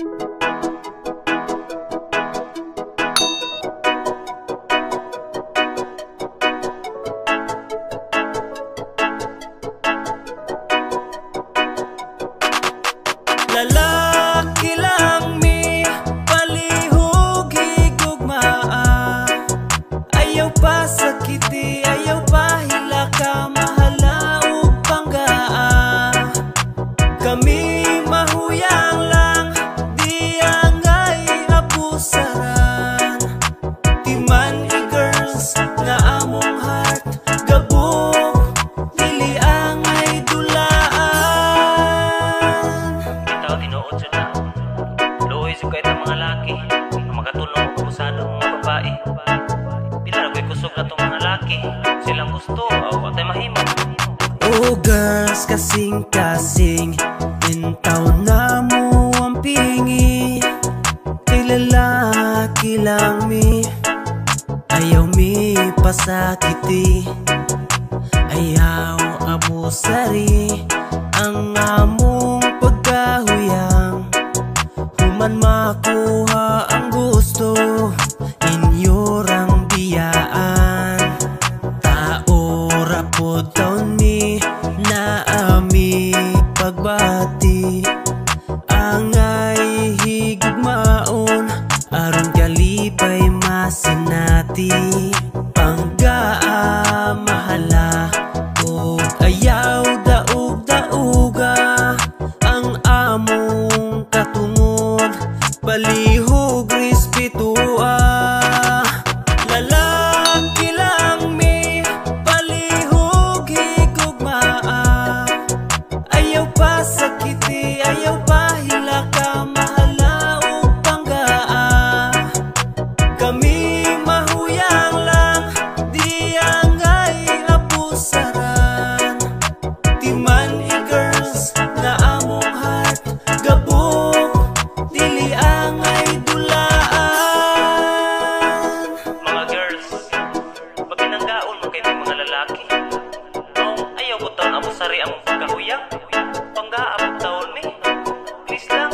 Lalaki lang mi palihog higugmaa, ayaw pa sakiti, ayaw pa hilaka, mahala ug panggaa. Kami mahuyang lang, di angay apusaran. Timan i-girls nga among heart, gabog dili angay dulaan. Bitaw tinuod sa na luoy sa kahit mga laki ang makatulong og abusado mga babae. Pila na ko'y kusog na tong mga laki, silang gusto o atay mahimo. Oh girls, kasing-kasing, intaw na mo ang pingi. Kay lalaki lang mi, ayaw mi pasakiti, ayaw abusari ang among pagkahuyang. Human makuha ang gusto, inyo rang biyaan. Tao rapod taon ni na ami pagbati, angay higugmaon aron kalipay masinati. Panggaa mahala ug ayaw daog-daoga ang among katungod, palihog respetua. Lalaki lang mi palihog higugmaa, ayaw pa sakiti, ayaw pa hilaka, mahala ug panggaa. Kami mahuyang lang, di angay apusaran. Timan i-girls nga among heart, gabog dili angay dulaan. Mga girls, pag pinanggaon mo kayo mga lalaki, ayaw ko taon abusari ang pagkahuyang. Panggaabot taon mi, please lang.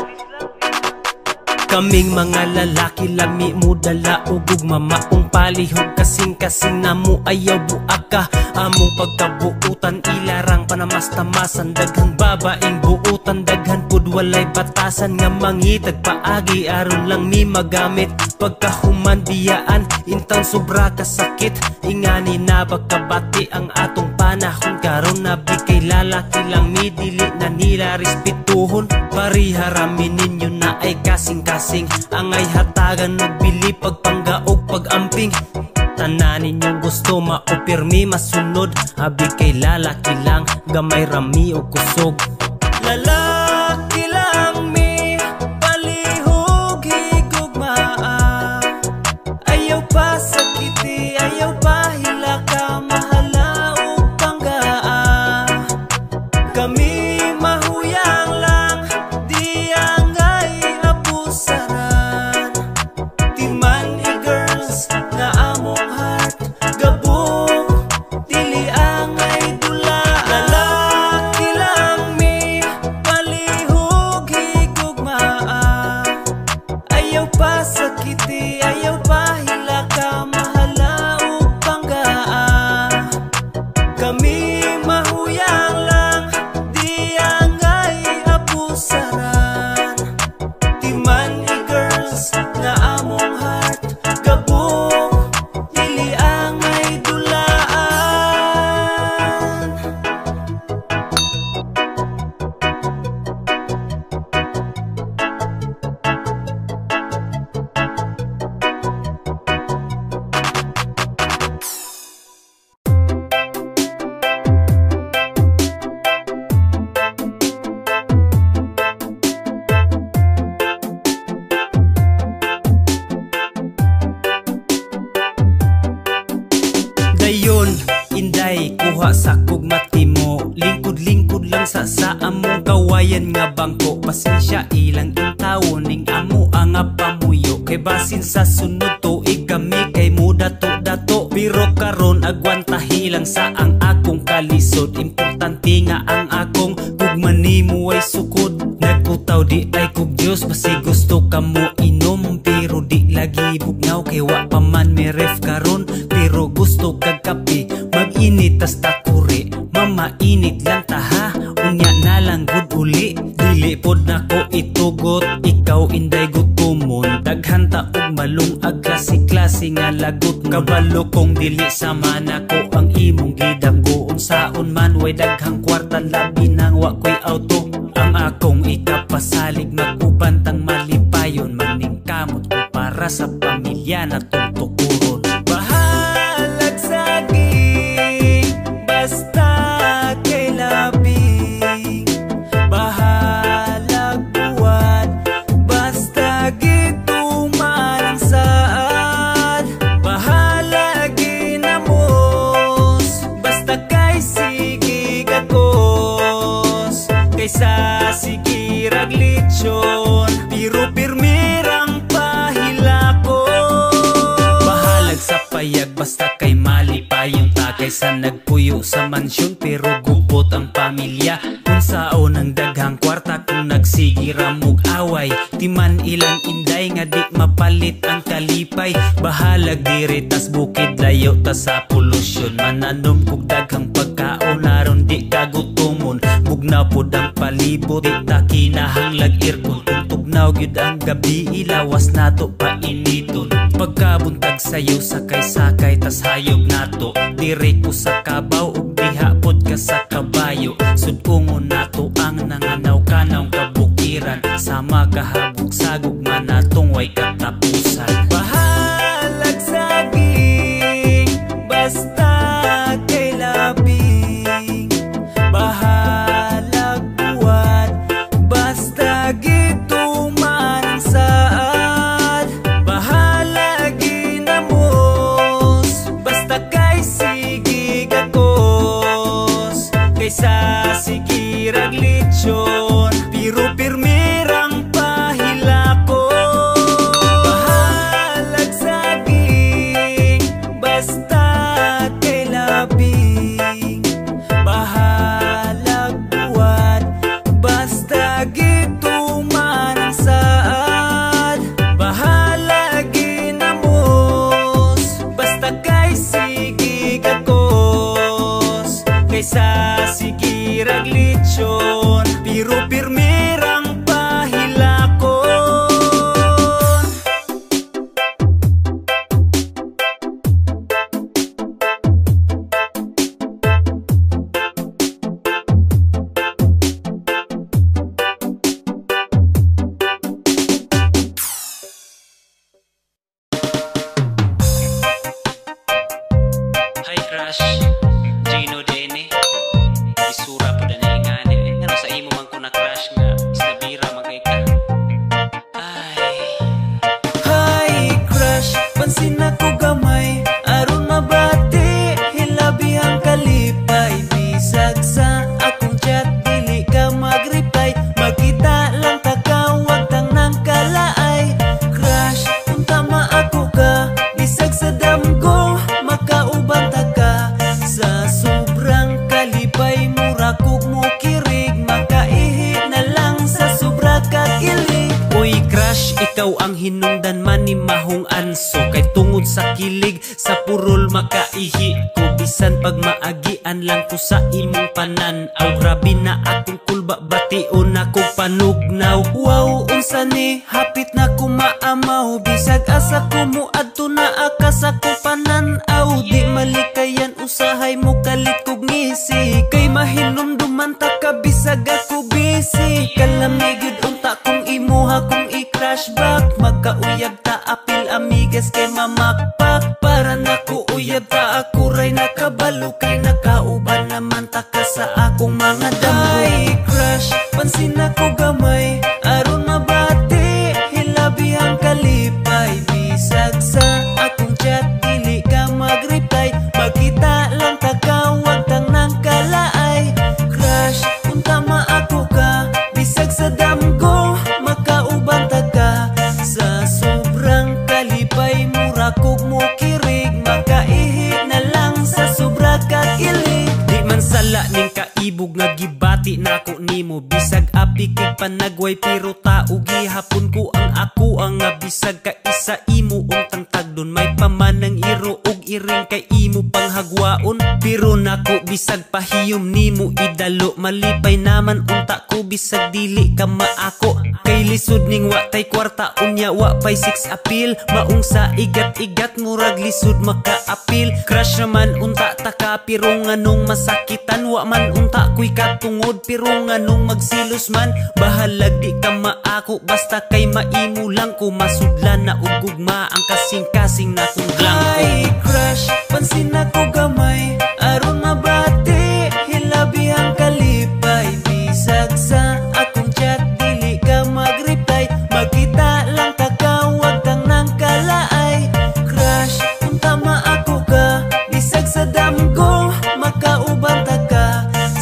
Kaming mga lalaki lami mo dala ug gugmamaong palihog, kasing-kasing namo ayaw buaka. Among pagkabuutan ilarang panamastamasan, daghang babaeng buutan, daghan pud walay batasan nga mangitag paagi aron lang mi magamit. Pagkahuman biyaan intang sobra kasakit, ingani na bagkabati ang atong panahon karon na kay lalaki lang mi dili na nila respetuhon. Pariharamin ninyo na ay kasing-kasing, angay hatagan og bili pagpanggaog pag-amping. Tanan ninyong gusto maupirmi masunod, abi kay lalaki lang gamay rami o kusog. Lalaki lang mi palihog higugmaa, ayaw pa sakiti, ayaw pa hilaka, mahala ug panggaa. Kami mahuyang lang, di angay apusaran. Timan i-girls nga among heart, gabog dili angay dulaan. Lalaki lang mi palihog higugmaa, ayaw pa sakiti, ayaw pa hilaka, mahala ug panggaa. Kami mahuyang lang, di angay apusaran. Timan i-girls nga among heart, gabog dili angay dulaan. Dayon, inday, kuha sa kugmati mo, lingkod-lingkod lang sa among kawayan nga bangko. Pasensya ilang intawo ning amo ang pamuyo, kay basin sa sunod tuig kami kay mo dato-dato. Pero karon agwantahi lang sa ang akong kalisod, importante nga ang akong gugmani mo ay sukod. Nagputaw di ay kog Diyos, basi gusto ka mo inom. Pero di lagi bugnaw, kay wa pa man may ref karon. Pero gusto kag kape, mag-init tas takuri. Mamainit lang ta ha, unya na lang gud uli. Dili pod nako itugot, ikaw inday gutumon. Daghan ta og malung ag klase-klase nga lagot. Kabalo kong dili sama nako ang imong gidamgo. Unsaon man way daghang kwarta, labi nang wa ko'y auto. Ang akong ikapasalig, magubantang malipayon. Maning kamot ko para sa pamilya na tutukuron. Bahalag saging, basta kay labing. Bahalag buwan, basta gituman ang saan. Bahalag ginamos, basta kay sige gakos. Kaysa sige raglitsyon, pero pirmirang pahilakon. Bahalag sa payag, basta kay malipayon ta. Kaysa nagpuyo sa mansyon, pero gubot ang pamilya. Kung saon ang daghang kwarta, kung nagsigira mog away. Di man ilang inday nga di mapalit ang kalipay. Bahalag diri tas bukid, layo ta sa polusyon. Mananom kog daghang pagkaon, aron di kagutumon. Bugnaw pod ang palibot, di ta kinahanglag aircon. Kung tugnaw gyud ang gabi, ilawas nato pa initon. Pagkabuntag sayo, sakay-sakay tas hayog nato. Diri ko sa kabaw, ug diha pod ka sa kabayo. Sudungon nato ang nanganaw-kanaw kabukiran. Sama kahabog-sagog man natong way katapusan. Bahalag saging, basta kay labing. Bahalag buwan, basta gituman ang saan. Bahalag ginamos, basta kay sige gakos. Kaysa sige raglitsyon, pero pirmirang pahilakon. Bahalag saging, basta kay labing. Bahalag buwan, basta gituman ang saan. Bahalag ginamos, basta kay sige gakos. Kaysa sige raglitsyon, pero pirmirang pahilakon. Hi crush, Gino Dene. Isura po na ingani. Ano sa imo man ko na crush nga isnabira magay ka. Ay. Hi crush, pansin ako gamay. Aron mabati, hilabi ang kalipay. Bisag sa akong chat, dili ka mag-reply. Magkita lang takawag tang nang kalaay. Crush, kung tama ako ka, bisag sa damgo, makauban ta ka. Sa sobrang kalipay, mura kog mo kirig. Makaihi na lang sa sobra kakilig. Uy crush, ikaw ang hinungdan man ni mahong anso. Kay tungod sa kilig, sa purol makaihi ko. Bisan pag maagian lang ko sa imong pananaw. Grabe na akong kulba, bation ako panugnaw. Wow, unsa ni, hapit na ko maamaw. Bisag asa ko mo adto na akas ako pananaw. Di malikayan usahay mo kalit kog ngisi. Kay mahinumduman ta ka, bisag ako busy. Kalamig yun unta kung imuha kung i-crash back. Magkauyab ta apil amigas kay mamakpak. Para naku uyab ta ako ray nakabalo. Kay nakauban naman ta ka sa akong mga damgo. Ay crush, pansin ako gamay. Aron mabati, hilabi ang kalipay. Bisag sa akong chat, dili ka mag-reply. Magkita lang takawag tang nang kalaay. Crush, kung tama ako ka, bisag sa damgo, makauban ta ka. Sa sobrang kalipay, mura kog mo kirig. Makaihi na lang sa sobra kakilig. Di man sala ning kaibog nga gibat panagway pero tao gihapon ko ang ako ang nga bisag ka isa imo untang tagdon may pamanang iro og iring kay imo panghagwaon pero nako bisag pahiyom nimo idalo malipay naman unta ko bisag dili ka maako kay lisod ning wa tay kwarta unya wa pay six appeal maong sa igat-igat murag lisod maka-appeal crush naman unta taka pero nganong masakitan wa man unta ko'y katungod pero nganong magsilos man bahalag di ka maako basta kay maimo lang ko masudlan na og gugma ang kasing-kasing na kong blanco. Ay crush pansin ako gamay aron mabati hilabihang kalipay bisag sa akong chat dili ka mag-reply magkita lang takawag kang nang kalaay crush unta maako ka bisag sa damgo makauban ta ka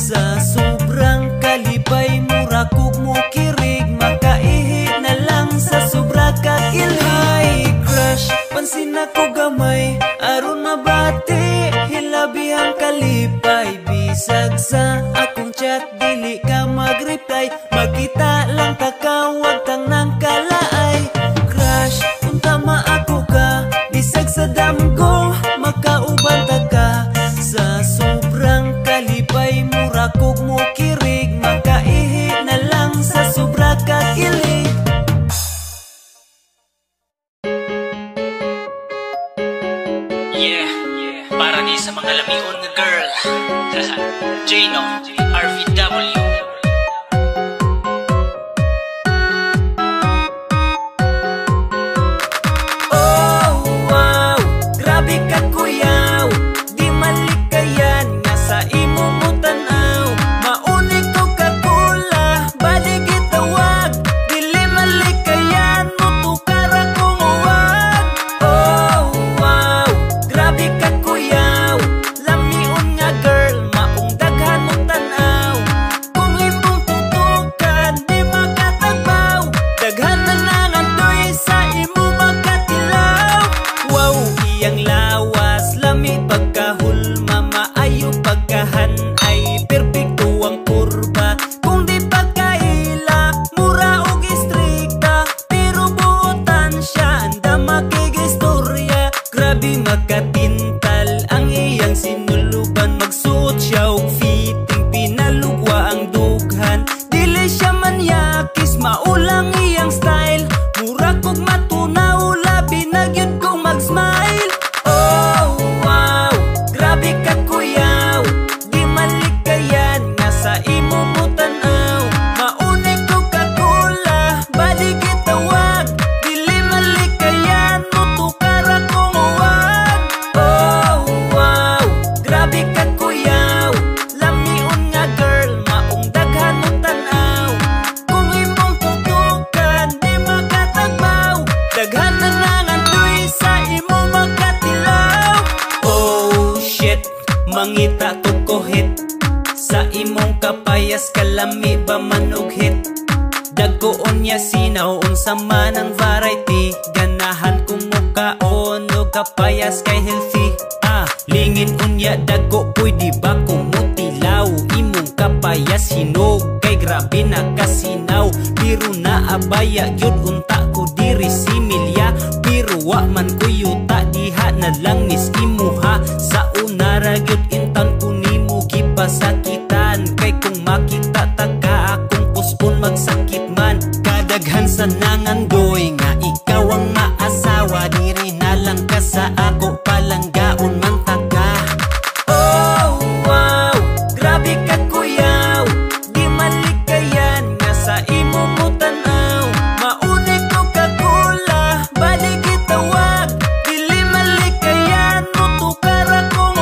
sa sobrang kalipay mura kog mo kirig makaihi na lang sa sobra ka kilay crush pansin ako gamay aron mabati hilabihang kalipay bisag sa akong chat dili ka mag-reply magkita lang takawag tang nang kalaay crush unta maako ka bisag sa damgo makauban ta ka sa sobrang kalipay mura kog mo kirig makaihi na lang sa sobra ka kilig. Yeah, para di sa mga lamion nga girl. Jano, RVW. Oh wow, grabe ka kuyaw di malikayan nga sa imo mo tanaw mauni ko kakula bali gitawag dili malikayan mo tukar akong uwag. Oh wow, grabe ka kuyaw lamion nga girl maong daghan mo tanaw kung imong tutukan di makatagbaw daghan na nangandoy sa imo makatilaw. Wow, iyang lawas lami pagkahulma maayo pagkahan ay perpekto ang kurba kung di pagkaila mura og istrikta pero buotan siya anda makigistorya grabe makatintal ang iyang sinuluban magsuot siya og fitting pinalugwa ang dughan dili siya manyakis maulang iyang style mura kog matunaw labi na gyud kong mag-smile. Oh wow, grabe ka kuyaw di malikayan nga sa imo mo tanaw mauni ko kakula bali gitawag dili malikayan mo tukar akong uwag. Oh wow, grabe ka kuyaw lamion nga girl maong daghan mo tanaw kung imong tutukan di makatagbaw daghan na nangandoy sa imo makatilaw. Oh shit, mangita to kohit sa imong kapayas kalami ba manughit dagkoon niya sinaw unsa man ang variety ganahan kung mukaon o kapayas kay healthy lingin unya dagko pwede ba kumutilaw imong kapayas hinog kay grabe nakasinaw pero naabaya gyud unta ko diri similya pero wa man ko yuta diha na lang mis imuha sa unara gyud intan ko nimo gipasakitan kay kung makita taka akong puspon magsakit man kadaghan sa nangandoy nga ikaw ang maasawa diri na lang ka sa ako palanggaon man taka. Oh wow, grabe ka kuyaw di malikayan nga sa imo mo tanaw mauni ko kakula bali gitawag dili malikayan mo tukar akong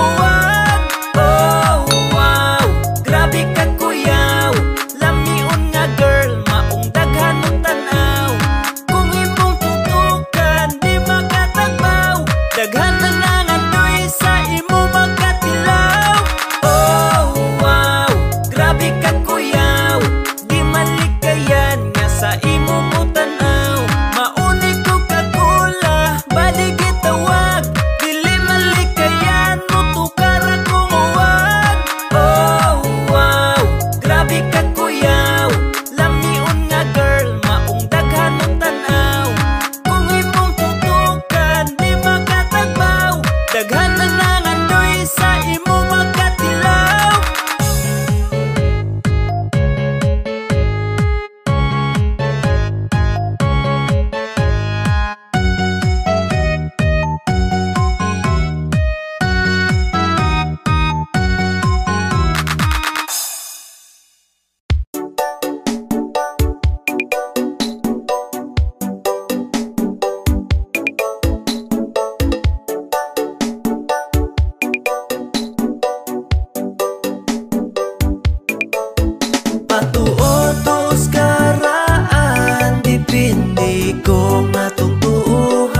ko matungtuhan,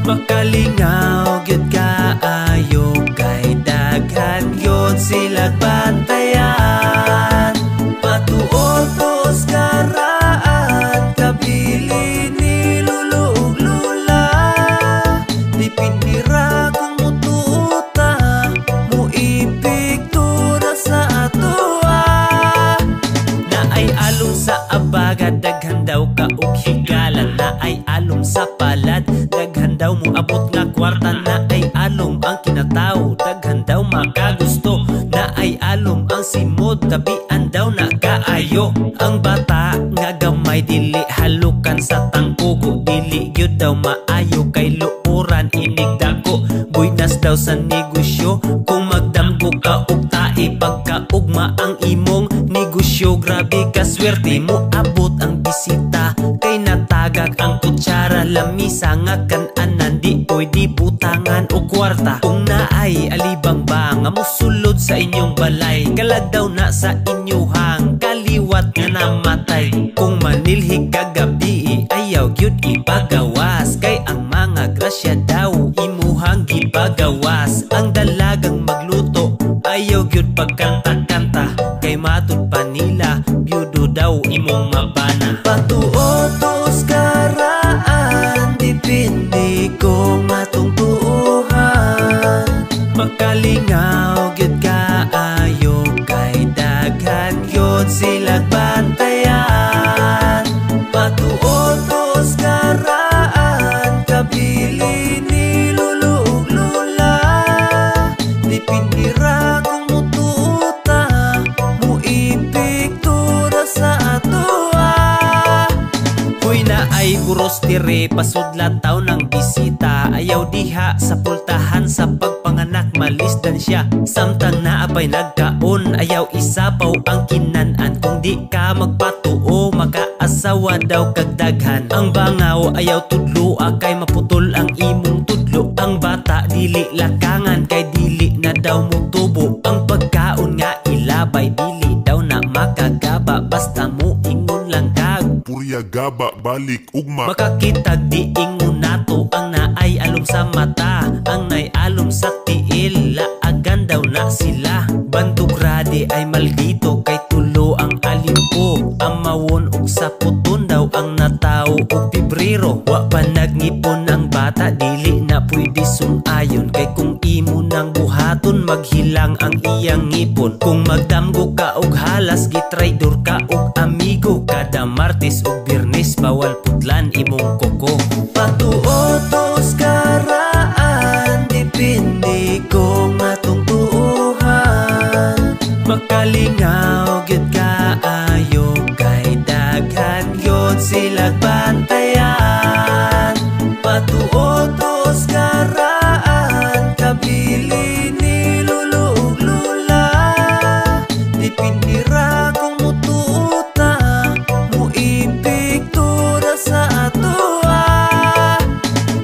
makalingaw gyud kaayo kay daghan gyud sila bantayan. Patuotos karaan kabili ni lulo ug lula, di pinira kung mututa mo ipiktura sa atoa. Na ay alom sa abaga daghan daw ka og higalan, na ay alom sa palad daghan daw mo abot nga kwarta, na ay alom ang kinataw daghan daw makagusto, na ay alom ang simod tabian daw na kaayo. Ang bata nga gamay dili halukan sa tangkugo, dili gyud daw maayo kay luuran inig dako. Buinas daw sa negosyo kung magdamgo ka og tae, pagkaugma ang imong negosyo grabe ka swerte mo abot ang bisita kay natagak ang kutsara lamisa nga kan-anan di pwede butangan o kwarta. Kung naay alibang ba nga mosulod sa inyong balay, kalag daw na sa inyuhang kaliwat nga namatay. Kung manilhig kagabi ayaw gyud ipagawas, kay ang mga grasya daw imuhang gipagawas. Ang dalagang magluto ayaw gyud pagkanta-kanta, kay matud pa nila byudo daw imong mabana. Patuotos karaan dipindi ko matungtuhan, makalingaw gyud kaayo kay daghan gyud sila bantayan. Patuotos karaan kabili ni lulo ug lula, di pinira kung mututa mo ipiktura sa atoa. Huy na ay kuros tire pasudlataw ng bisita, ayaw diha sa pultahan sa pagpanganak malisdan siya. Samtang naapay nagkaon ayaw isapaw ang kinanan, kung di ka magpatuo makaasawa daw kagdaghan. Ang bangaw ayaw tudlo kay maputol ang imong tudlo. Ang bata dili lakangan kay dili na daw mutubo. Ang pagkaon nga ilabay dili daw na makagaba, basta mo ingon lang kag purya gaba balik ugma. Makakitag di ingon nato ang naay alom sa mata, ang naay alom sa tiil laagan daw na sila. Bantog radi ay maldito kay tulo ang alimpo, amawon og sa puton daw ang natao og Pebrero. Wa pa nagngipon ang bata dili na pwede sunayon, kay kung imo nang buhaton maghilang ang iyang ngipon. Kung magdamgo ka og halas gitraidor ka og amigo, kada Martes ug Biyernes bawal putlan imong koko. Patuotos karaan dipindi ko matungtuhan, makalingaw gyud kaayo kay daghan gyud sila bantayan. Patuotos karaan kabili ni lulo ug lula, di pinira kung mututa mo ipiktura sa atoa.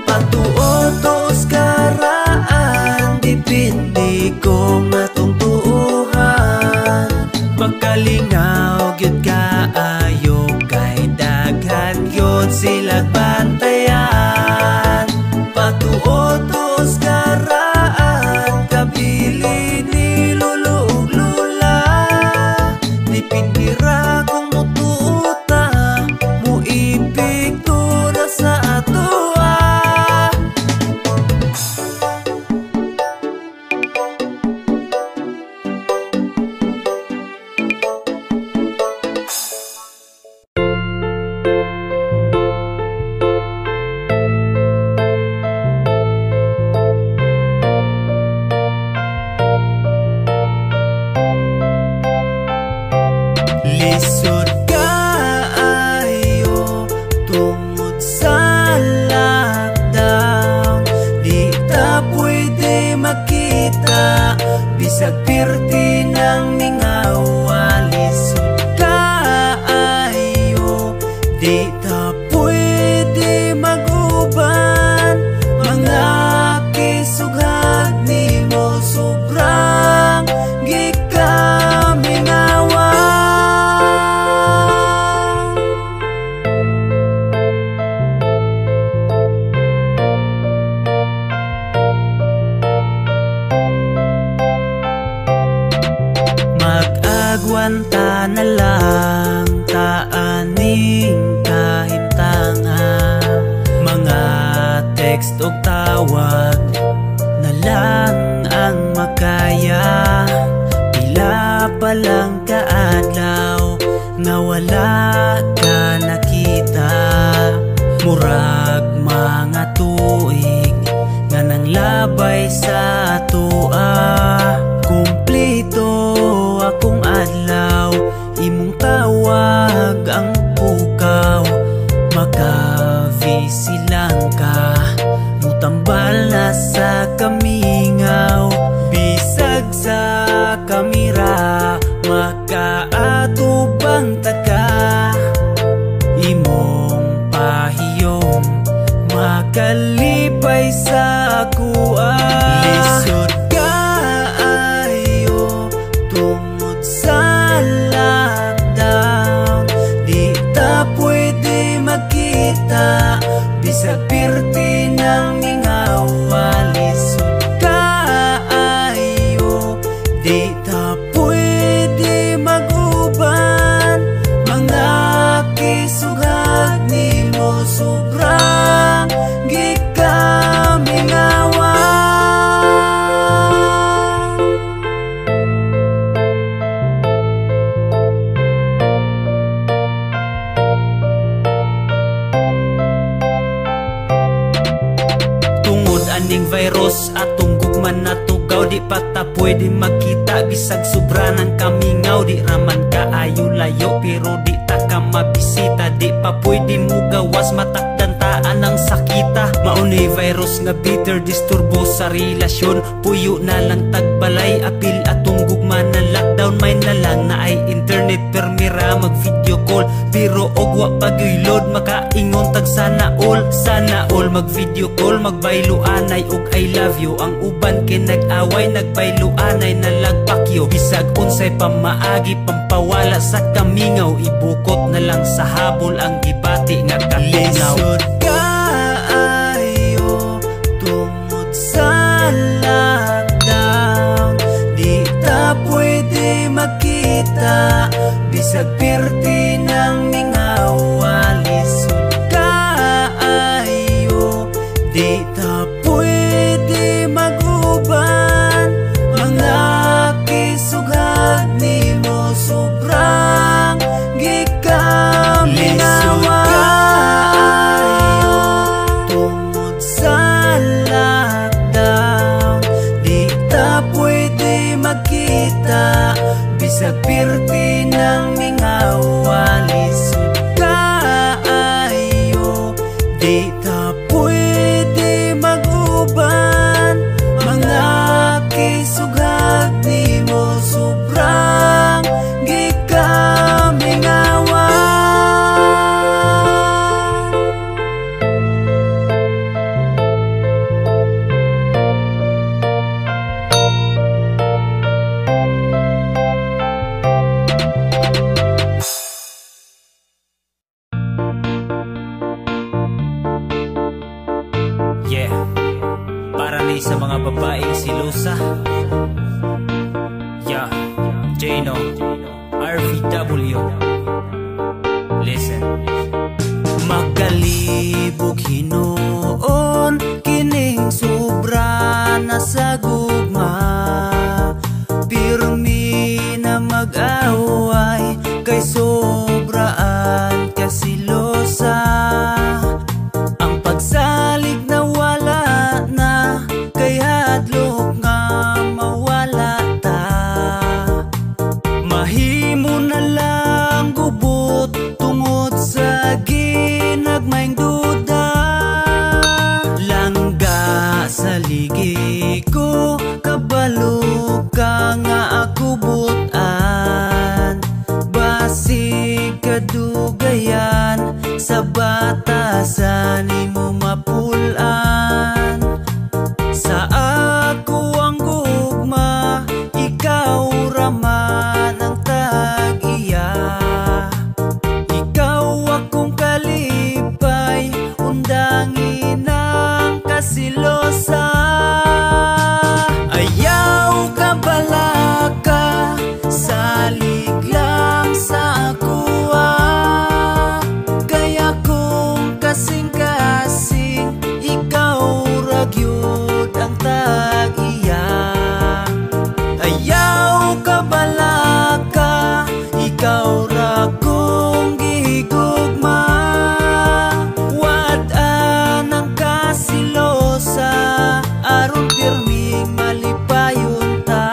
Patuotos karaan dipindi ko matungtuhan, makalingaw gyud kaayo kay daghan gyud sila bantayan. Patuotos karaan kabili ni lulo ug lula, di pinira kung mututa mo ipiktura sa atoa. Lisod kaayo tungod sa lockdown, di ta pwede makita bisag pirti ng mingawa. Lisod kaayo di ta pwede maguban, mga kisughag nimo sobrang gikamingawa. kanta na lang taaning kahimtangan. Mga text o tawag na lang ang makaya. Pila pa lang kaadlaw nga wala ka nakita. Murag mga tuig nga nang labay sa tua. Kumplito akong adlaw, imong tawag ang pukaw. Maka-visi lang ka, mutambal na sa kamingaw. Bisag sa kamera, makaatubang taka. Imong pahiyom, makalipay sa akua. Lisod kaayo tungod sa lockdown, di ta pwede makita. Bisag pirti ng mingawa. Lisod kaayo, di ta pwede maguban. Mga kisugag nimo sobrang gikamingawa. Tungod aning virus atong gugman na tugaw, di pa ta pwede magkita. Bisag sobra ng kamingaw, di raman kaayo layo, pero di ta ka mabisita. Di pa pwede mo gawas, matakdan taan ang sakita. Maunay virus nga bitter, disturbo sa relasyon. Puyo na lang tagbalay, apil atong gugma na lockdown. May na lang na ay internet, permira mag video call. Pero ogwa bagay load, makaingon tag sana all. Sana all mag video call, magbayloanay og I love you. Ang uban kay nag-away, nagbayloanay na lagpakyo. Bisag unsay pamaagi, pampawala sa kamingaw. Ibukot na lang sa habol ang gibati nga katunaw. Lisod kaayo tungod sa lockdown, di ta pwede makita. Bisag pirti ng mingawa. Lisod kaayo, di ta pwede maguban. Mga kisugag nimo sobrang gikamingawa. Tungod sa lockdown, di ta pwede makita. Bisag pirti ng mingawa. Lisod kaayo, di ta pwede maguban. Mga kisugag nimo sobrang gikamingawa. Yeah, para ni sa mga babaeng silusa. Yeah, Jano, RVW. Listen. Magkalibog hinuon, kining sobra na sa gugma. Pirmi na mag-away, kay sobraan kasilosa. Ang pagsalig na wala na, kay hadlok nga mawala ta. Mahimo na lang gubot tungod sa ginagmayng duda. Langga sa ligi ko, kabalo ka nga ako butan. Basig kadugayan, sa batasan nimo mapulan. Sa ako ang gugma, ikaw raman ang tag-iya. Ikaw akong kalipay, undangin ang kasilosa. Ayaw ka balaka sa ligla. kasing-kasing, ikaw ra gyud ang tag-iya. Ayaw ka balaka, ikaw ra kong gihigugma. Wad-an ang kasilosa, aron pirming malipayon ta.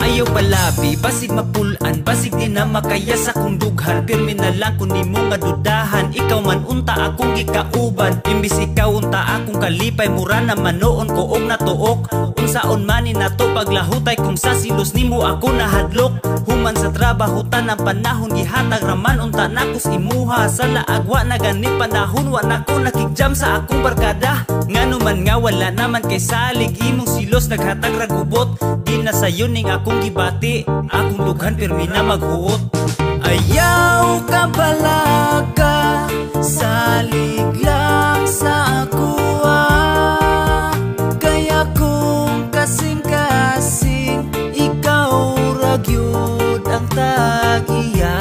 Ayaw palabi, basig mapulan, basig di na makaya sa kong dughan. Pirmi na lang kung di mo nga dudahan, ikaw man unta akong gikauban. Imbis ikaw unta akong kalipay, mura na manoon ko og natuok. Unsaon mani na to paglahutay, kung sa silos nimo ako nahadlok. Human sa trabaho tanang panahon, gihatag raman unta nakos imuha. Sa laagwa na gani panahon, wa nako nakigjam sa akong barkada. Ngano man nga wala naman kay salig, imong silos naghatag ragubot. Di na sayo ning akong gibati, akong lughan pirmi na maghuot. Ayaw ka balaka, salig lang sa akuha. Kaya kung kasing-kasing, ikaw ra gyud ang tag-iya.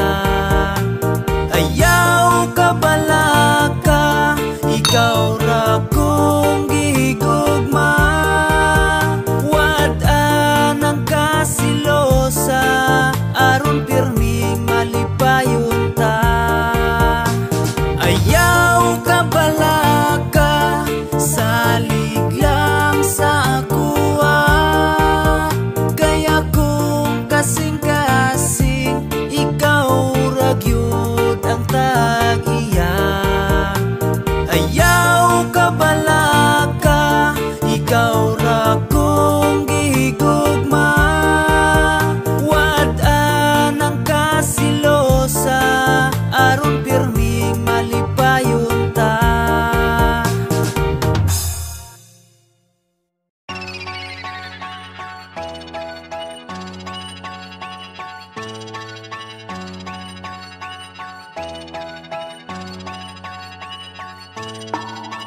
Ayaw ka balaka, ikaw ra kong gihigugma. Wad-an ang kasilosa, aron pirming malipayon ta. Ayaw ka balaka, salig lang sa akuha. Kaya kung kasing-kasing, ikaw ra gyud ang tag-iya. Ayaw ka balaka, ikaw ra kong gihigugma. Wad-an ang kasilosa, aron pirming malipayon ta.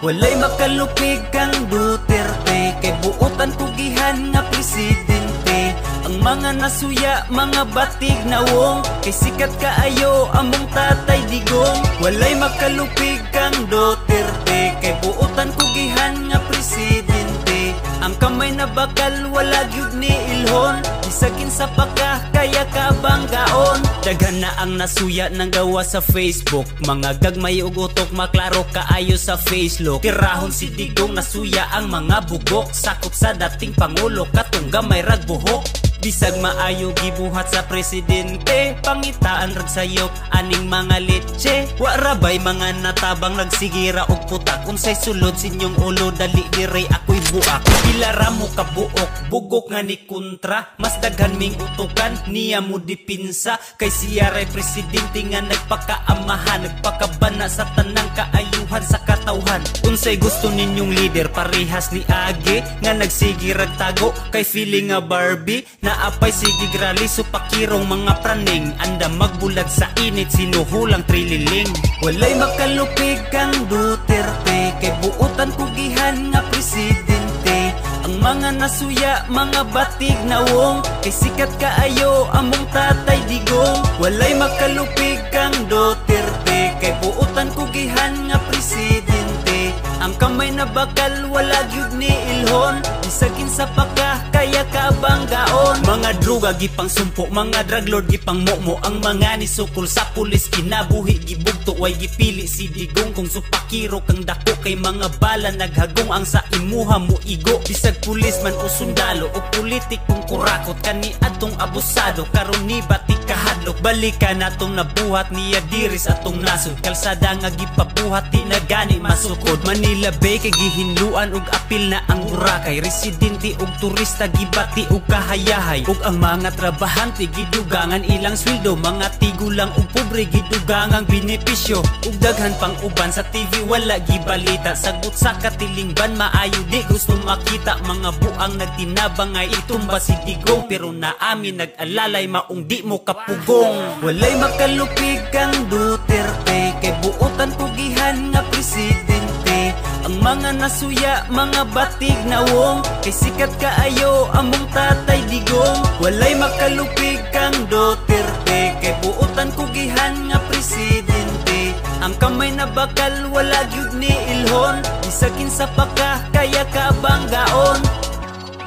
Walay makalupig kang Duterte, kay buotan kugihan nga presidente. Ang mga nasuya, mga batig na wong, kay sikat kaayo among tatay digong. Walay makalupig kang Duterte, kay buotan kugihan nga presidente. Ang kamay na bakal wala gyud ni ilhon, isakin sa paka kaya kabanggaon. Daghan na ang nasuya ng gawa sa Facebook, mga gagmay ug utok maklaro kaayo sa Facebook. Tirahon si Digong nasuya ang mga bugok, sakop sa dating pangulo katong gamay rag buhok. Bisag maayo gibuhat sa presidente, pangitaan rag sayop aning mga leche. Wa rabay mga natabang nagsigira og putak, unsay sulod sinyong ulo dali dire ako'y buak. Pilara mo kabuok, bugok nga ni kontra, mas daghan ming utukan niya mo dipinsa. Kay siya ray presidente nga nagpakaamahan, nagpakabana sa tanang kaayuhan sa katawhan. Unsay gusto ninyong leader, parehas ni Age nga nagsigirag tago kay feeling nga Barbie. Naapay sige grali so pakirong mga praning, anda magbulag sa init sinuhulang trililing. Walay makalupig kang Duterte, kay buotan kugihan nga presidente. Ang mga nasuya, mga batig na wong, kay sikat kaayo among tatay digong. Walay makalupig kang Duterte, kay buotan kugihan nga presidente. Ang kamay na bakal wala gyud ni ilhon, isakin sa paka kaya kabanggaon. Mga droga gipang sumpo, mga drug lord gipang momo, ang mga nisukol sa pulis kinabuhi gibugto. Way gipili si Digong kung supakiro kang dako, kay mga bala naghagong ang sa imuha mo igo. Bisag pulis man o sundalo o politik kung kurakot, kani atong abusado karon ni batik kahadlok. Balikan atong nabuhat niya diri sa atong nasod, kalsada nga gipabuhat di na gani masukod. Manila Bay kay gihinluan og apil na ang Boracay, residente og turista gibati og kahayahay. Ug ang mga trabahante gidugangan ilang sweldo, mga tigulang og pobre gidugangang benepisyo. Ug daghan pang uban sa TV wala gibalita, sagot sa katilingban maayo di gusto makita. Mga buang nagtinabangay itumba si Digong, pero naamin nag-alalay maong di mo kapugong. Walay makalupig kang Duterte, kay buotan kugihan nga presidente. Ang mga nasuya, mga batig na wong, kay sikat kaayo among tatay digong. Walay makalupig kang Duterte, kay buotan kugihan nga presidente. Ang kamay na bakal wala gyud ni ilhon, isakin sa paka kaya ka banggaon.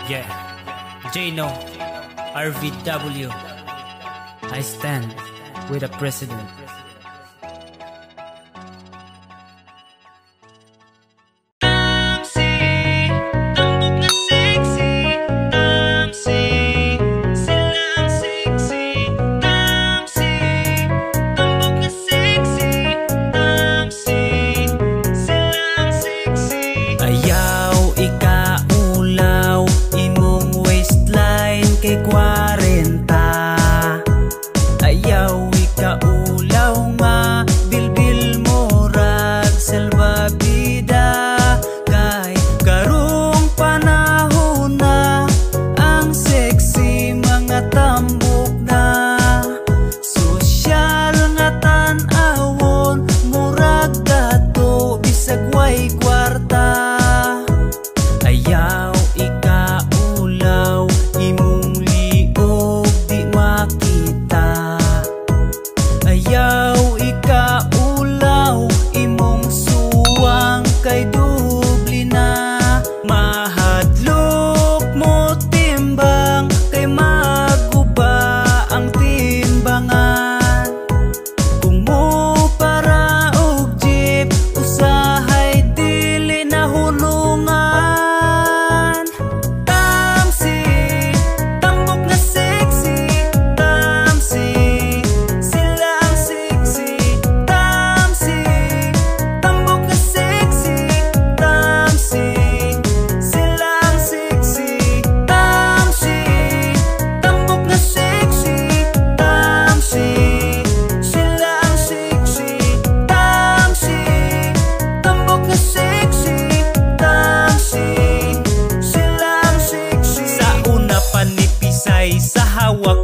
Yeah, Jno, RVW, I stand with the president.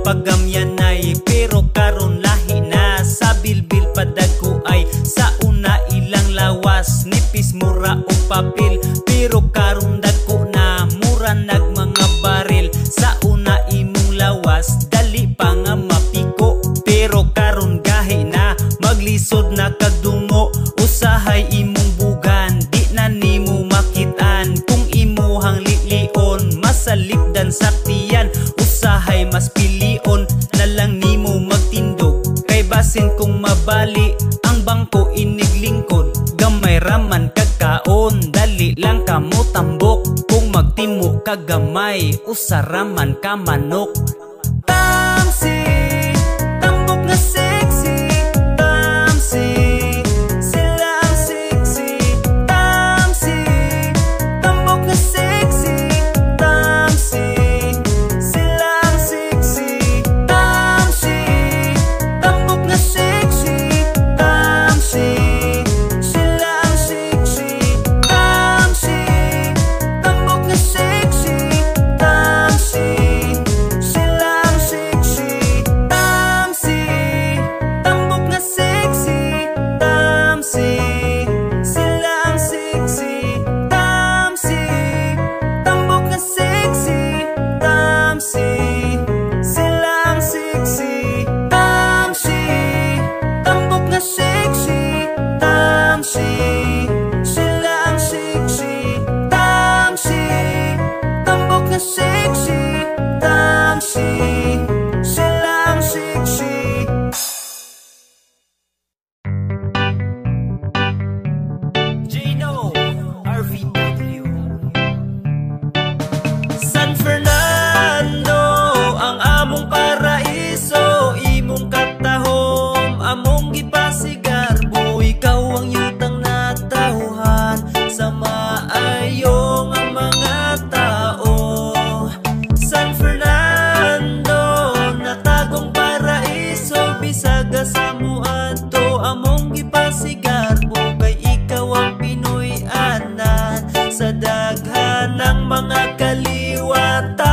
Pagamyanay pero karon lahi na, sa bilbil padagko ay sa una ilang lawas, nipis mura o papel pero karon dagko na, mura nag mga baril. Sa una imong lawas dali pa nga mapiko pero karon gahi na, maglisod na kagdungo, usahay imong bugan di na nimo makitaan. Kung imuhang lilion masalipdan sa tiyan, usahay mas pilion na lang nimo magtindog. Kay basin kung mabali ang bangko iniglingkod, gamay raman kagkaon dali lang kamo tambok. Kung magtimo ka gamay usaraman ka manok. Tamsi, tambok na sexy, tamsi, sila ang sexy, tamsi, tambok na sexy, tamsi, sila ang sexy, tamsi, tambok na sexy, tamsi, sila ang sexy, tamsi, tambok na sexy, tamsi, sila ang sexy, tamsi, tambok na sexy, tamsi, sila ang sexy, tamsi, tambok na sexy, tamsi, sila ang sexy, tamsi, tambok na sexy, tamsi, sila ang sexy, tamsi, tambok na sexy, tamsi, sila ang sexy. Jno, RVW. San Fernando ang among paraiso, imong katahom among gipasigarbo. Ikaw ang yutang natauhan sa maayong ang mga tao. San Fernando natagong paraiso, bisaga sa muadto among gipasigarbo. Kay ikaw ang Pinoy anan sa daghan ng mga kaliwatan.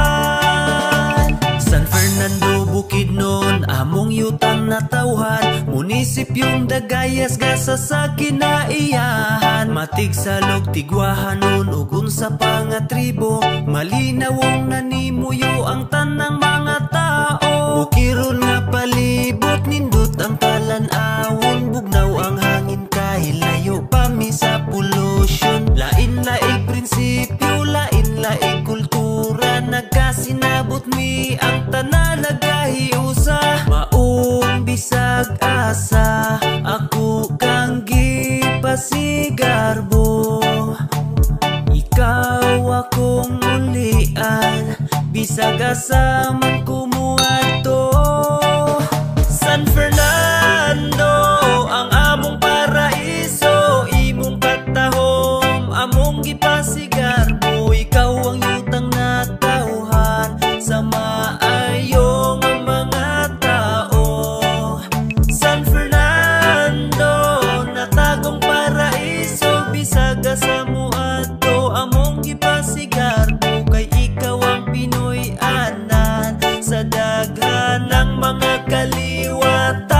San Fernando Bukidnon among yutang natauhan, munisipyong Dagayas gasa sa kinaiyahan. Matig salog tigwahanon ug unsa pa nga tribo, malinawong nanimuyo ang tanang mga tao. Bukiron nga palibot nindot ang talan-awon, bugnaw ang hangin pasigarbo, ikaw akong ulian, bisag asaman kumuadto. San Fernando ang among paraiso, imong katahom among gipasigarbo, ikaw ang yutang natauhan sa maayong mga tao. San Fernando natagong paraiso, bisag sa muadto among gipasigarbo, kay ikaw ang Pinoy anan sa daghan ng mga kaliwatan.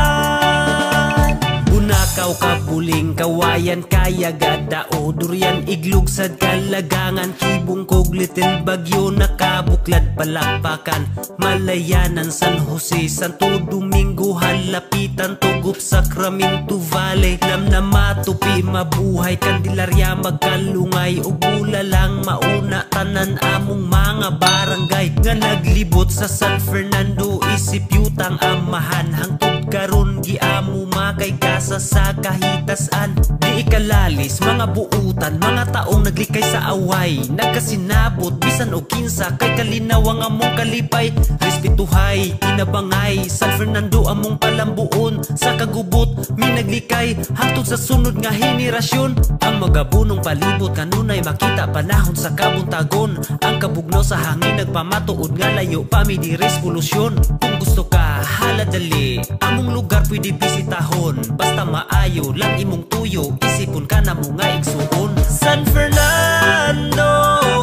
Bunakaw kabuling kawayan kaya gadao, durian iglug sad kalagangan, kibong kog little bagyo nakabuklad palakpakan, Malayanan, San Jose, Santo Domingo, halapitan tugup Sacramento Valley, namnamatupi mabuhay Candelaria magkalungay, ug lang mauna tanan among mga barangay nga naglibot sa San Fernando, isip yutang amahan hangtod karon giamo makay kasa sa kahitasan. Di ikalalis mga buutan, mga taong naglikay sa away, nagkasinabot bisan o kinsa kay kalinaw ang among kalipay. Respetuhay, kinabangay, San Fernando among palambuon, sa kagubot minaglikay hangtod sa sunod nga henerasyon. Ang magabunong palibot kanunay makita panahon sa kabuntagon, ang kabugnaw sa hangin nagpamatuod nga layo pami di revolusyon. Kung gusto ka haladali, among lugar pwede bisitahon, basta maayo lang imong tuyo, isipon ka na mo nga igsuon. San Fernando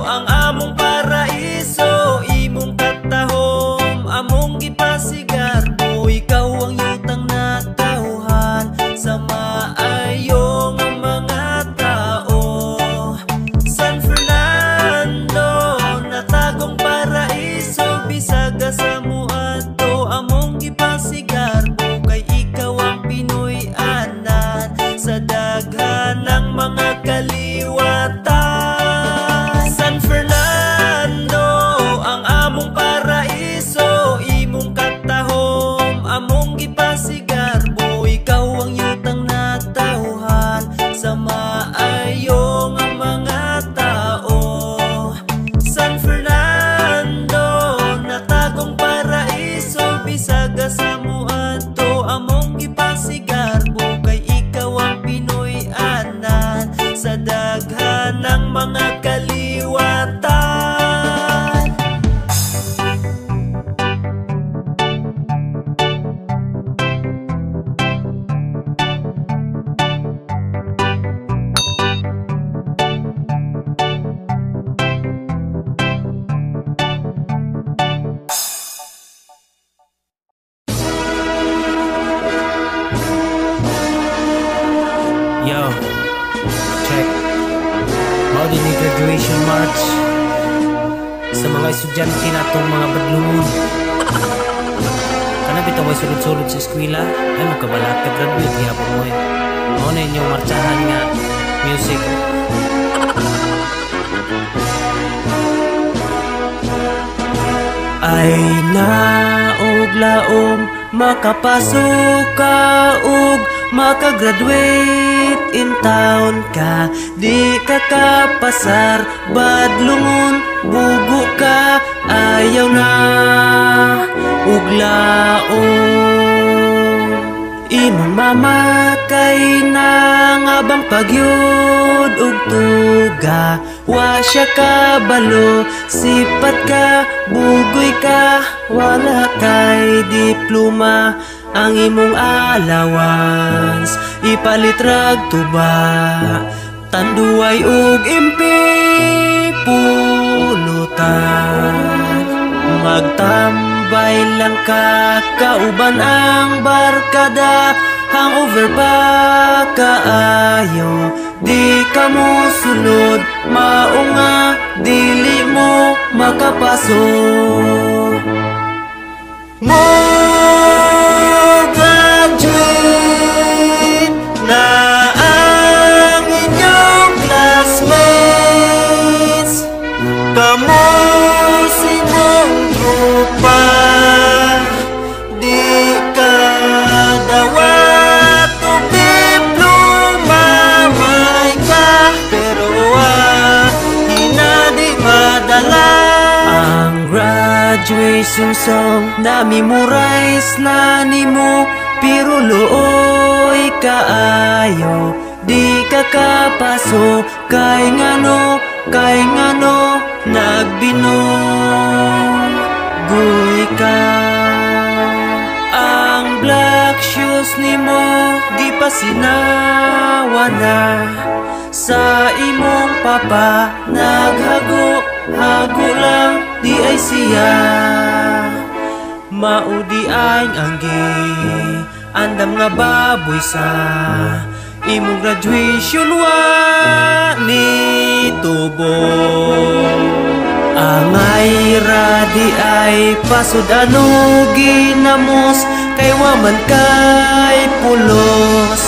ang among paraiso, imong katahom among gipasigarbo, ikaw ang yutang natauhan sa maayong mga tao. San Fernando natagong paraiso, bisag sa muadto among gipasigarbo, kay ikaw ang Pinoy anan sa daghan ng mga kaliwatan. San Fernando ang among paraiso, imong katahom among gipasigarbo, ikaw ang yutang natauhan sa maayong mga tao. San Fernando natagong paraiso, bisag sa muadto among gipasigarbo, kay ikaw ang Pinoy anan sa daghan ng mga kaliwatan. Yo, check. Mao din yung graduation march sa mga estudyante natong mga badlungon. Kana bitaw ay sulod-sulod sa eskwela, ay magkabalat ka graduate gihapon mo eh. Mao na inyong marchahan nga music. Ay naog laom makapasok ka ug makagraduate in town ka, di ka kapasar badlungon, bugo ka ayaw na ug laom. Imong mama kay nangabang pagyud ug tuga, wa siya kabalo, sipat ka, bugoy ka, wala kay diploma, ang imong allowance ipalit rag tuba, tanduay ug impi pulutan. Magtambay lang ka, kauban ang barkada, hangover pa kaayo, di ka mo sulod, maunga dili mo makapasok. Mo graduate na ang inyong classmates, kamo sinong trupa, di ka dawat o diploma graduation song na memorize na nimo, pero looy kaayo di ka kapaso. Kay ngano nagbinugoy ka. Ang black shoes nimo di pa sinawa na, sa imong papa naghago lang di ay siya. Maudi ay anggi andam nga baboy sa imong graduation wa ni tubo. Angay radi ay pasud ano ginamos, kay wa man kay pulos,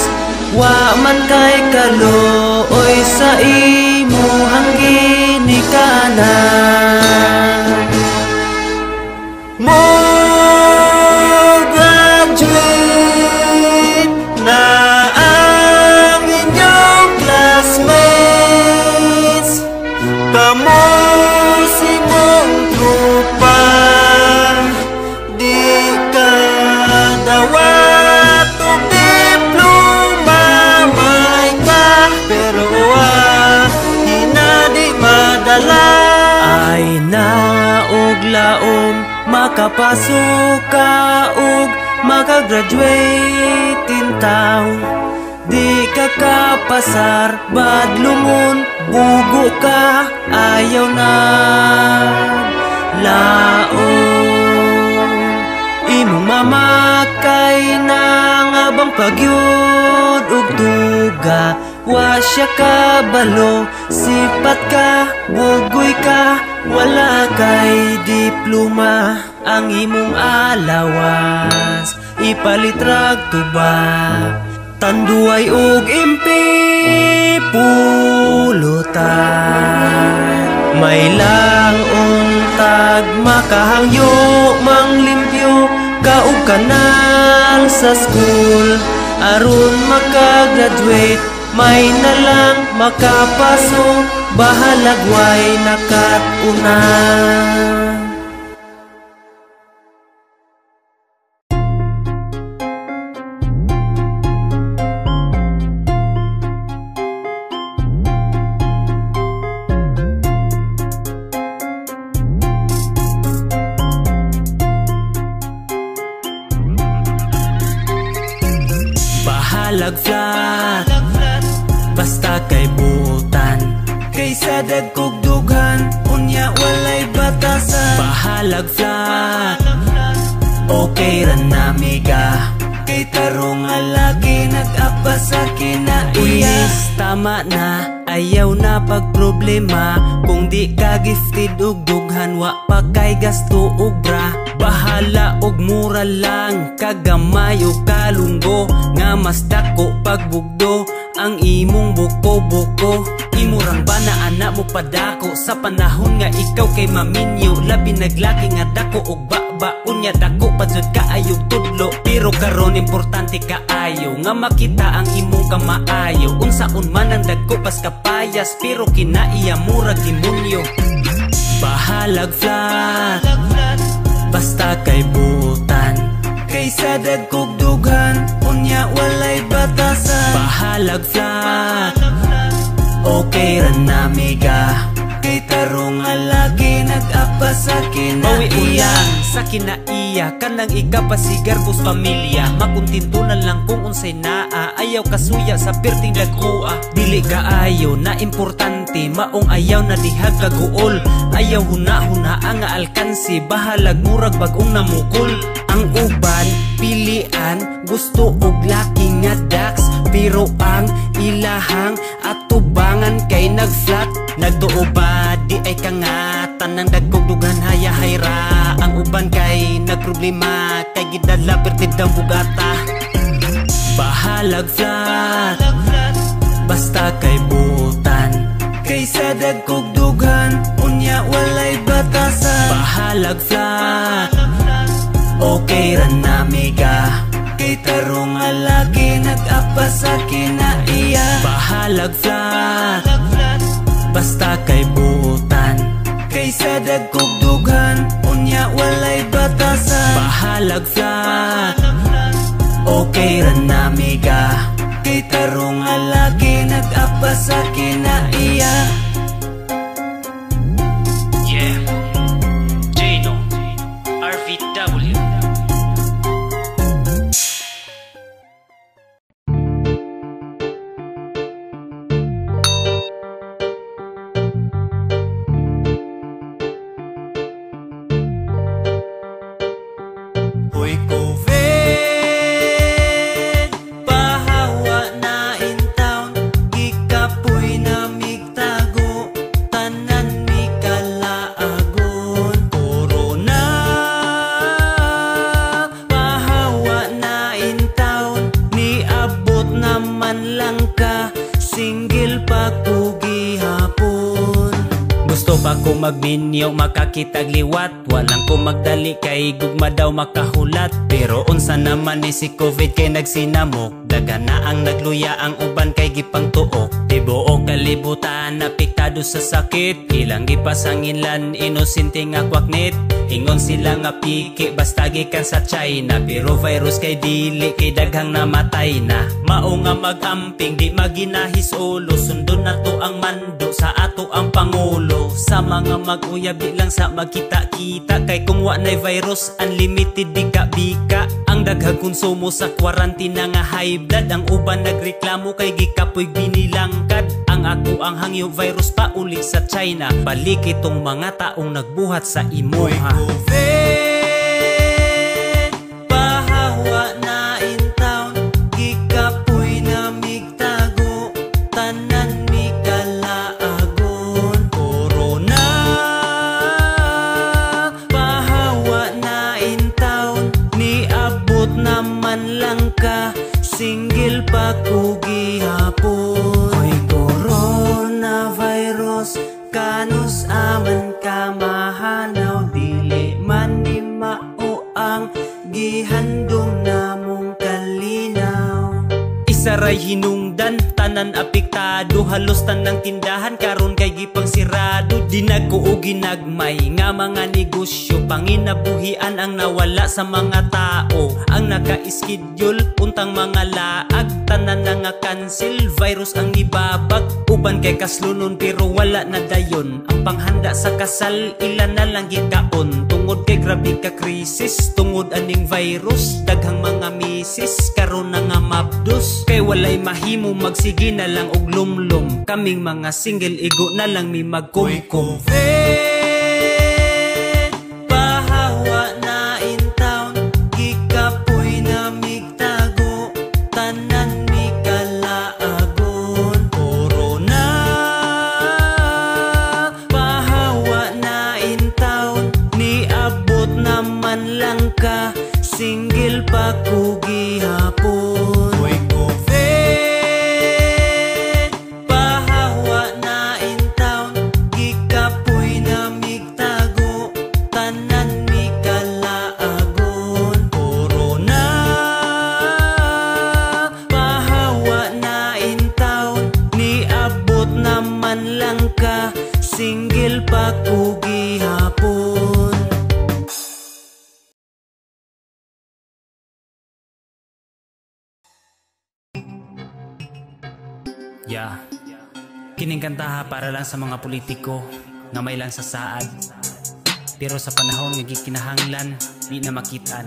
wa man kay kalooy sa imo hanggin ni kanan. Mo graduate na ang inyong classmates, kamo simong trupa, di ka dawat o diploma may ka, pero hinadi madala. Ay naog laom makapasok ka ug makagraduate in town, di ka kapasar badlumon, bugo ka ayaw na laom. Imong mamakay nang abang pagyud ug tuga, wa siya kabalo, sipat ka, bugoy ka, wala kay diploma. Ang imong alawas ipalit rag tuba, tanduay ug impi pulutan. May lang untag makahangyo manglimpyo ka ug kanal sa school, aron makagraduate may na lang makapasok, bahalagway nakatuna. Bahalag flat basta kay buutan, kaysa dagkog dughan unya walay batasan. Bahalag flat okay ra namiga, kay tarong nga lagi nag-apa sa kinaiya. Tama na, ayaw na pagproblema, kung di ka gifted ug dughan wa pa kay gasto ug bra. Bahala og mura lang, kagamay o kalunggo, nga mas dako pagbugdo ang imong buko-buko. Imurang ba na anak mo padako, sa panahon nga ikaw kay maminyo, labi naglaki nga dako og baon nya dako padsud kaayog tudlo. Pero karon importante kaayo nga makita ang imong kamaayo, unsaon man ang dagko pas kapayas, pero kinaiya murag demonyo. Bahalag flat basta kay buutan, kaysa dagkog dughan unya walay batasan. Bahalag flat okay ra namiga, kay tarong nga lagi nag-apa sa kinaiya. Sa kinaiya kanang ikapasigar bus pamilya, makuntintunan lang kung unsay naa, ayaw kasuya sa perting dagkua. Dili kaayo na importante, maong ayaw na dihag kaguol, ayaw huna-huna ang nga alkansi, bahalag murag bagong namukol. Ang uban pilian gusto og laki nga dax, pero ang ilahang atubangan kay nag-flat. Nagtuo ba di ay kangatan ng dagkog dugan hayahay ra, ang uban kay nagproblema kay gidala pertid ang bugata. Bahalag flat basta kay buutan, kaysa dagkog dughan unya walay batasan. Bahalag flat okay ra namiga, kay tarong nga lagi nag-apa sa kinaiya. Bahalag flat basta kay buutan, kay Kaysa dagkog dughan, unya walay batasan. Bahalag flat, okay ra namiga. Kay tarong alagi nag-apa sa kinaiya. Yeah, Jano, RVW. Hoy COVID, pahawa na in town. Gikapoy na migtago, tanan mi kalaagon. Corona, pahawa na in town. Niabot naman lang ka, single pa ko gihapon. Gusto pa ko magminyo, makakitag liwat. Walang ko magdali kay gugma daw makahulat. Pero unsa naman ni si COVID kay nagsinamok. Daga na ang nagluya, ang uban kay gipang tuok. Tibuok kalibutan apektado sa sakit. Ilang gipasanginlan, inosente nga kwaknit. Ingon sila nga piki, basta gikan sa China. Pero virus kay dili, kay daghang namatay na. Mao nga magamping, di maginahis ulo. Sundon na to ang mando, sa ato ang pangulo. Sa mga mag-uyab, di lang sa magkita-kita. Kay kung wa na'y virus, unlimited bika-bika. Ang daghang konsumo sa kwarantina nga high blood. Ang uban nagreklamo kay gikapoy binilangkad. Ang ako ang hangyo virus pa uli sa China. Balik itong mga taong nagbuhat sa imuha. COVID, pahawa na in town. Gikapoy na migtago, tanan mi kalaagon. Corona, pahawa na in town. Niabot naman lang ka, single pa ko gihapon. Hoy coronavirus, kanus aman ka mahanaw. Dili man ni mao ang gihandom namong kalinaw. Isaray hinungdan, tanan apektado. Halos tanang tindahan karon kay gipang sirado. Dinagko o ginagmay nga mga negosyo. Panginabuhian ang nawala sa mga tao. Ang naka-schedule, untang mga laag. Tanan na nga cancel, virus ang nibabag. Uban kay kaslunon pero wala na dayon. Ang panghanda sa kasal, ilan na lang gikaon. Tungod kay grabe ka krisis, tungod aning virus. Daghang mga misis, karon na nga mabdos. Kay walay mahimo, magsige na lang og lumlum. Kaming mga single, igo na lang mi magkumkum. COVID, pahawa na in town. Gikapoy na migtago, tanan mi kalaagon. Corona, pahawa na in town. Niabot naman lang ka, single pa ko gihapon. Hoy COVID, pahawa na in town. Gikapoy na migtago, tanan mi kalaagon. Corona, pahawa na in town. Niabot naman lang ka, single pa ko gihapon. Yeah. Kining kantaha para lang sa mga politiko nga may lang sa saad. Pero sa panahon nga gikinahanglan, di na makitaan.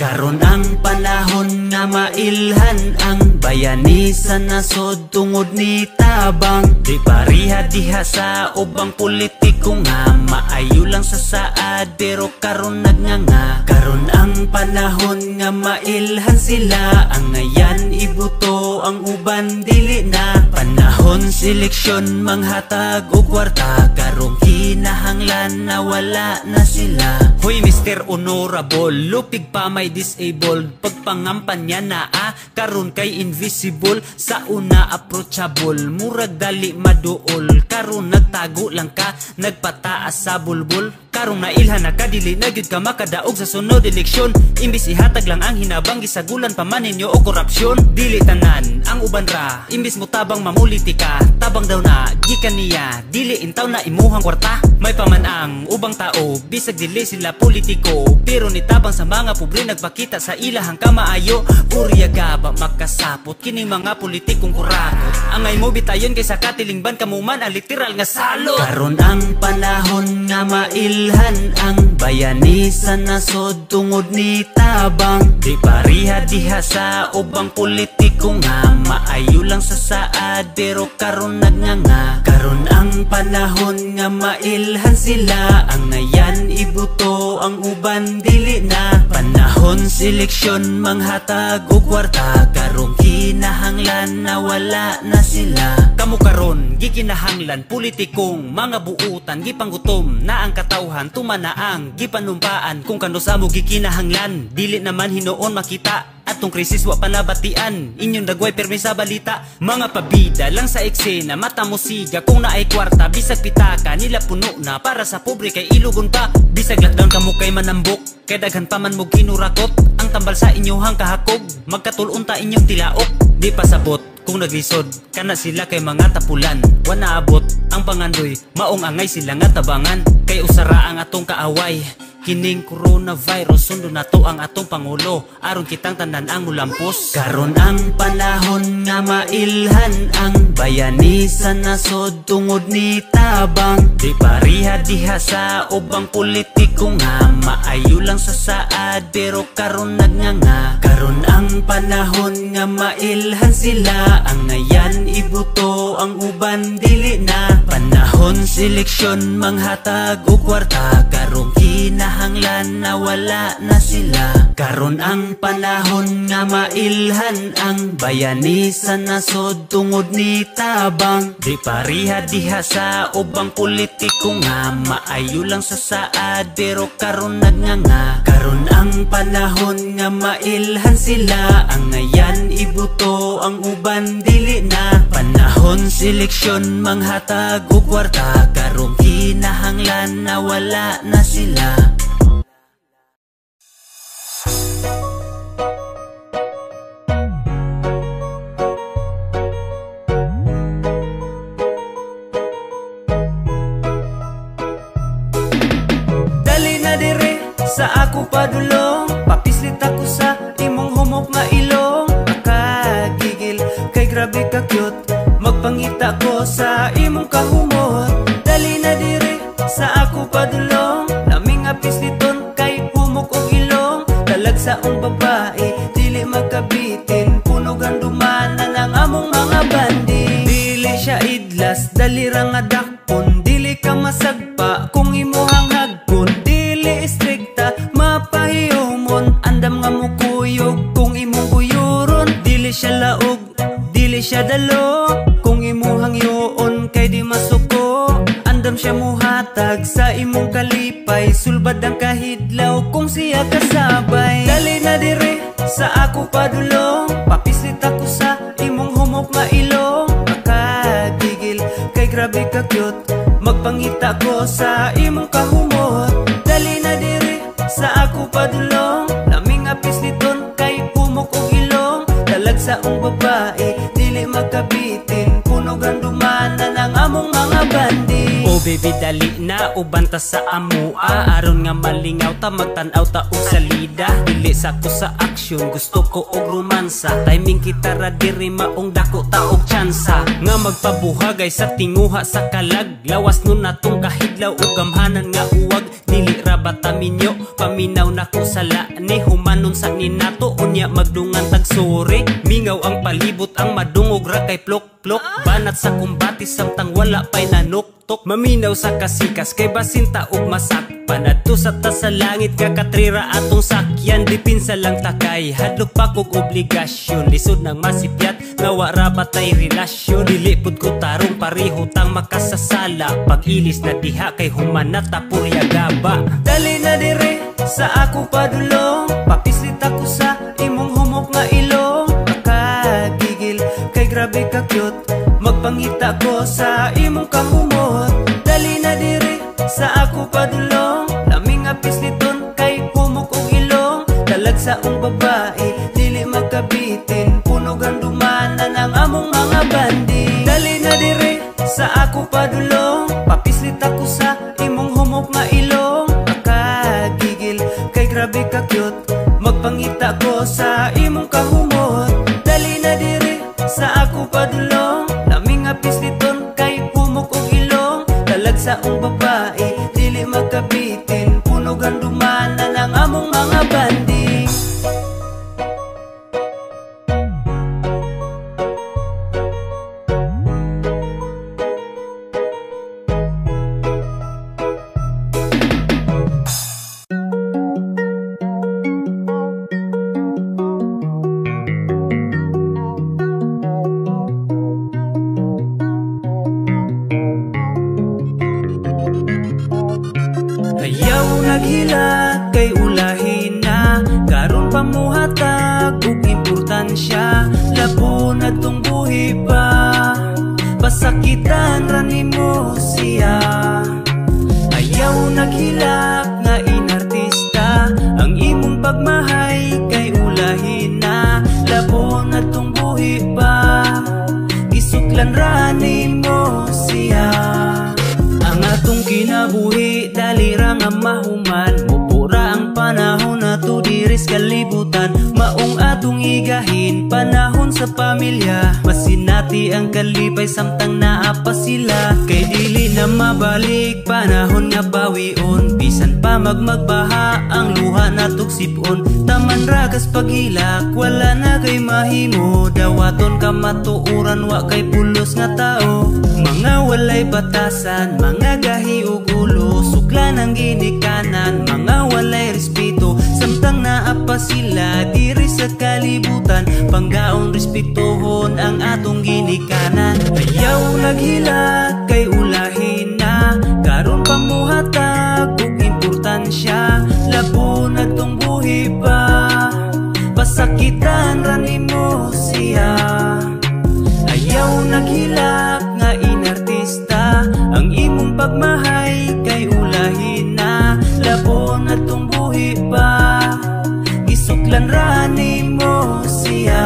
Karon ang panahon nga mailhan ang bayani sa nasod tungod ni tabang. Di pariha diha sa ubang politiko nga maayo lang sa saad pero karon nagnganga. Karon ang panahon nga mailhan sila, ang ngayan ibuto ang uban dili na. Panahon seleksyon manghatag og kwarta, karong kinahanglan na wala na sila. Hoy Mr. Honorable, lupig pa may disabled pagpangampanya na karon kay invisible sa una approachable murag dali maduol karon nagtago lang ka nagpataas sa bulbul karong nailhan na kadili na gyud ka makadaog sa sunod eleksyon imbis ihatag lang ang hinabang gisagulan pa man ninyo og korupsyon dili tanan ang uban ra imbis mo tabang mamulitika tabang daw na gikan niya dili intaw na imuhang kwarta may paman ang ubang tao bisag dili sila politiko pero nitabang sa mga pobre nagpakita sa ilahang kamaayo uryaga ba makasapot kining mga politikong kurakot angay mo bitayon kaysa katilingban kamuman ang literal nga salo karon ang panahon nga mailhan ang bayani sa nasod tungod ni tabang di pariha diha sa ubang politiko nga maayo lang sa saad pero karon nagnganga karon ang panahon nga mailhan sila ang ngayan ibuto ang uban dili na panahon seleksyon manghatag og kwarta karong kinahanglan na wala na sila kamo karon gikinahanglan politikong mga buutan gipanggutom na ang katawhan tumana ang gipanumpaan kung kano sa mo gikinahanglan dili naman hinuon makita atong krisis wa panabatian inyong dagway permi sa balita mga pabida lang sa eksena mata mo siga kung naay kwarta bisag pitaka nila puno na para sa pobre kay ilugon pa bisag lockdown kamo kay manambok kay daghan pa man mo ginurakot ang tambal sa inyohang kahakog magkatulunta inyong tilaok di pasabot kung naglisod kana sila kay mga tapulan wana abot ang pangandoy maong angay sila nga tabangan kay usara ang atong kaaway kining coronavirus sundo na to ang atong pangulo aron kitang tanan ang mulampos karon ang panahon nga mailhan ang bayani sa nasod tungod ni tabang di pariha diha sa ubang politiko nga maayo lang sa saad pero karon nagnganga karon ang panahon nga mailhan sila ang ngayan ibuto ang uban dili na panahon seleksyon manghatag og kwarta karong kinahanglan na wala na sila karon ang panahon nga mailhan ang bayani sa nasod tungod ni tabang di pariha diha sa ubang politiko nga maayo lang sa saad pero karon nagnganga karon ang panahon nga mailhan sila ang ngayan ibuto ang uban dili na panahon seleksyon manghatag og kwarta karong kinahanglan na wala na sila dali na dire sa ako padulong papislit ako sa imong humok nga ilong makagigil kay grabe ka cute magpangita ko sa imong kahumot dali na dire sa ako padulong naming apisliton kay humok og ilong dalag sa ong babae dili magkabitin puno gandumanan ang among mga bandi dili siya idlas dali ra nga dakpon dili ka masagpa kung imuhang hagkon dili istrikta mapahiyomon andam nga mukuyog kung imong buyuron dili siya laog dili siya dalo kung imuhang yoon kay di masuko andam siya muhatag sa imong kalipay sulbad ang kahidlaw kung siya kasabay dali na dire sa ako padulong papislit ako sa imong humok nga ilong makagigil kay grabe ka cute magpangita ko sa imong kahumot dali na dire sa ako padulong naming apisliton kay humok og ilong dalag sa ong babae dili magkabitin puno gandumanan ang among mga bandi oh baby dali na ubanta sa amua aron nga malingaw ta magtan-aw ta og salida dili sa ko sa aksyon gusto ko og romansa timing kita ra diri maong dako ta og tsansa nga magpabuhagay sa tinguha sa kalag lawas nun natong kahidlaw ug gamhanan nga uwag dili ra bataminyo paminaw na ko sala ni humanon sa ninato unya magdungan tag sore mingaw ang palibot ang madungog ra kay plok plok banat sa kumbati samtang wala pay nanok tutok maminaw sa kasikas kay basinta ug masakpan adto sa taas sa langit kakatrira atong sakyan dipinsa lang takay hadlok pa kog obligasyon lisod nang masipyat nga wa ra batay relasyon dili pud ko tarong pareho tang makasasala pag ilis na diha kay human na tapurya gaba dali na dire sa ako padulong papislit ako sa imong humok nga ilong makagigil kay grabe ka cute magpangita ko sa imong kahumot dali na dire sa ako padulong laming nga pisliton kay humok og ilong dalag sa ong babae dili magkabitin puno gandumanan ang among mga bandi dali na dire sa ako padulong papislit ako sa imong humok nga ilong makagigil kay grabe ka cute magpangita ko sa imong kahumot dali na dire sa ako padulong laming nga pisliton kay humok og ilong dalag sa ong babae dili magkabitin puno gandumanan ang among mga bandi Ayaw naghila kay ulahin na karon pamuhatag ug importansya labo na tong buhi pa pasakitan ra nimo siya ayaw naghilak nga inartista ang imong pagmahay kay ulahin na labo na tong buhi pa isuklan ra nimo siya ang atong kinabuhi dali ra nga mahuman mupura ang panahon nato diris kalibutan maong atong igahin panahon sa pamilya masinati ang kalipay samtang naa pa sila kay dili na mabalik panahon nga bawion bisan pa magbaha ang luha natog sipon taman ragas paghilak wala na kay mahimo dawaton ka matuuran wa kay pulos nga tao mga walay batasan mga gahi ug ulo suklan ang ginikanan mga walay respeto samtang naa pa sila diri sa kalibutan panggaon respetuhon ang atong ginikanan ayaw naghila kay ulahin na karon pamuhatag ug importansya labo na tong buhi pa pasakitan ra nimo siya ayaw naghilak nga inartista ang imong pagmahay kay ulahin na labo na tong buhi pa isuklan ra nimo siya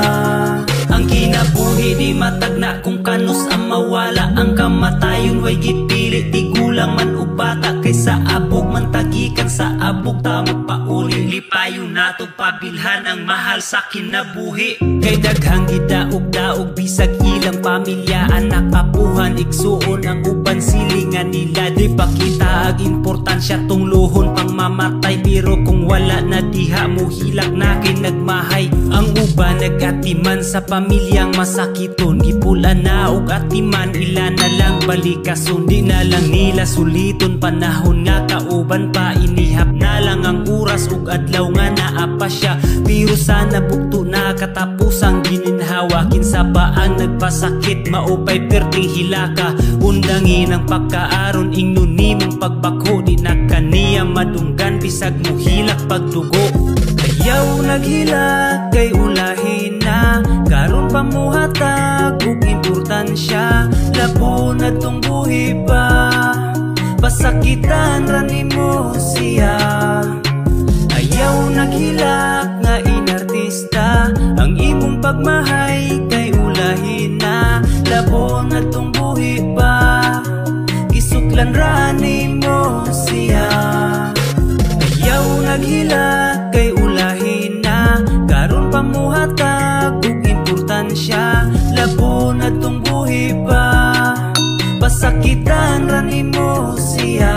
ang kinabuhi di matagna kung kanus ang mawala ang kamatayon way gipili di gulang man ug bata kaysa abog man tagikan sa abog tamo pauli lipayon nato pabilhan ang mahal sa kinabuhi kay daghang gidaog-daog bisag ilang pamilya anak apuhan igsuon ang uban silingan nila di pakita ag importansya tong luhon pang mamatay pero kung wala na diha mo hilak na kay nagmahay ang uban nagatiman sa pamilyang masakiton gipulan na og atiman ila na lang balikason di na lang nila suliton panahon nga kauban pa inihap na lang ang oras ug adlaw nga naa pa siya pero sana bugto na katapusang gininhawa kinsa pa ang nagpasakit maupay perting hilaka undangin ang pagkaaron ingnon nimong pagbako di na kaniya madunggan bisag mo hilak pagdugo ayaw naghila kay ulahin na karon pamuhatag ug importansya labo na tong buhi pa pasakitan ra nimo siya ayaw naghilak nga inartista ang imong pagmahay kay ulahin na labo na tong buhi pa isuklan ra nimo siya ayaw naghilak kay ulahin na karon pamuhatag ug importansya labo na tong buhi pa pasakitan ra nimo siya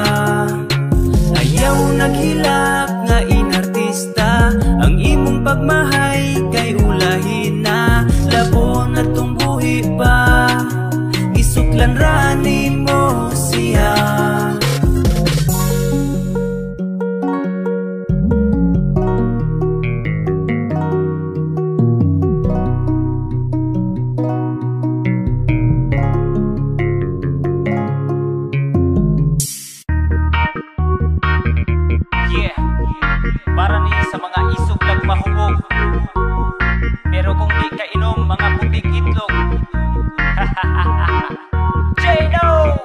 ayaw naghilak nga inartista ang imong pagmahay kay ulahin na labo na tong buhi pa isuklan ra nimo siya niya. Para ni sa mga isog lang mahubog, pero kung di ka inom mga putik itlog. J-No!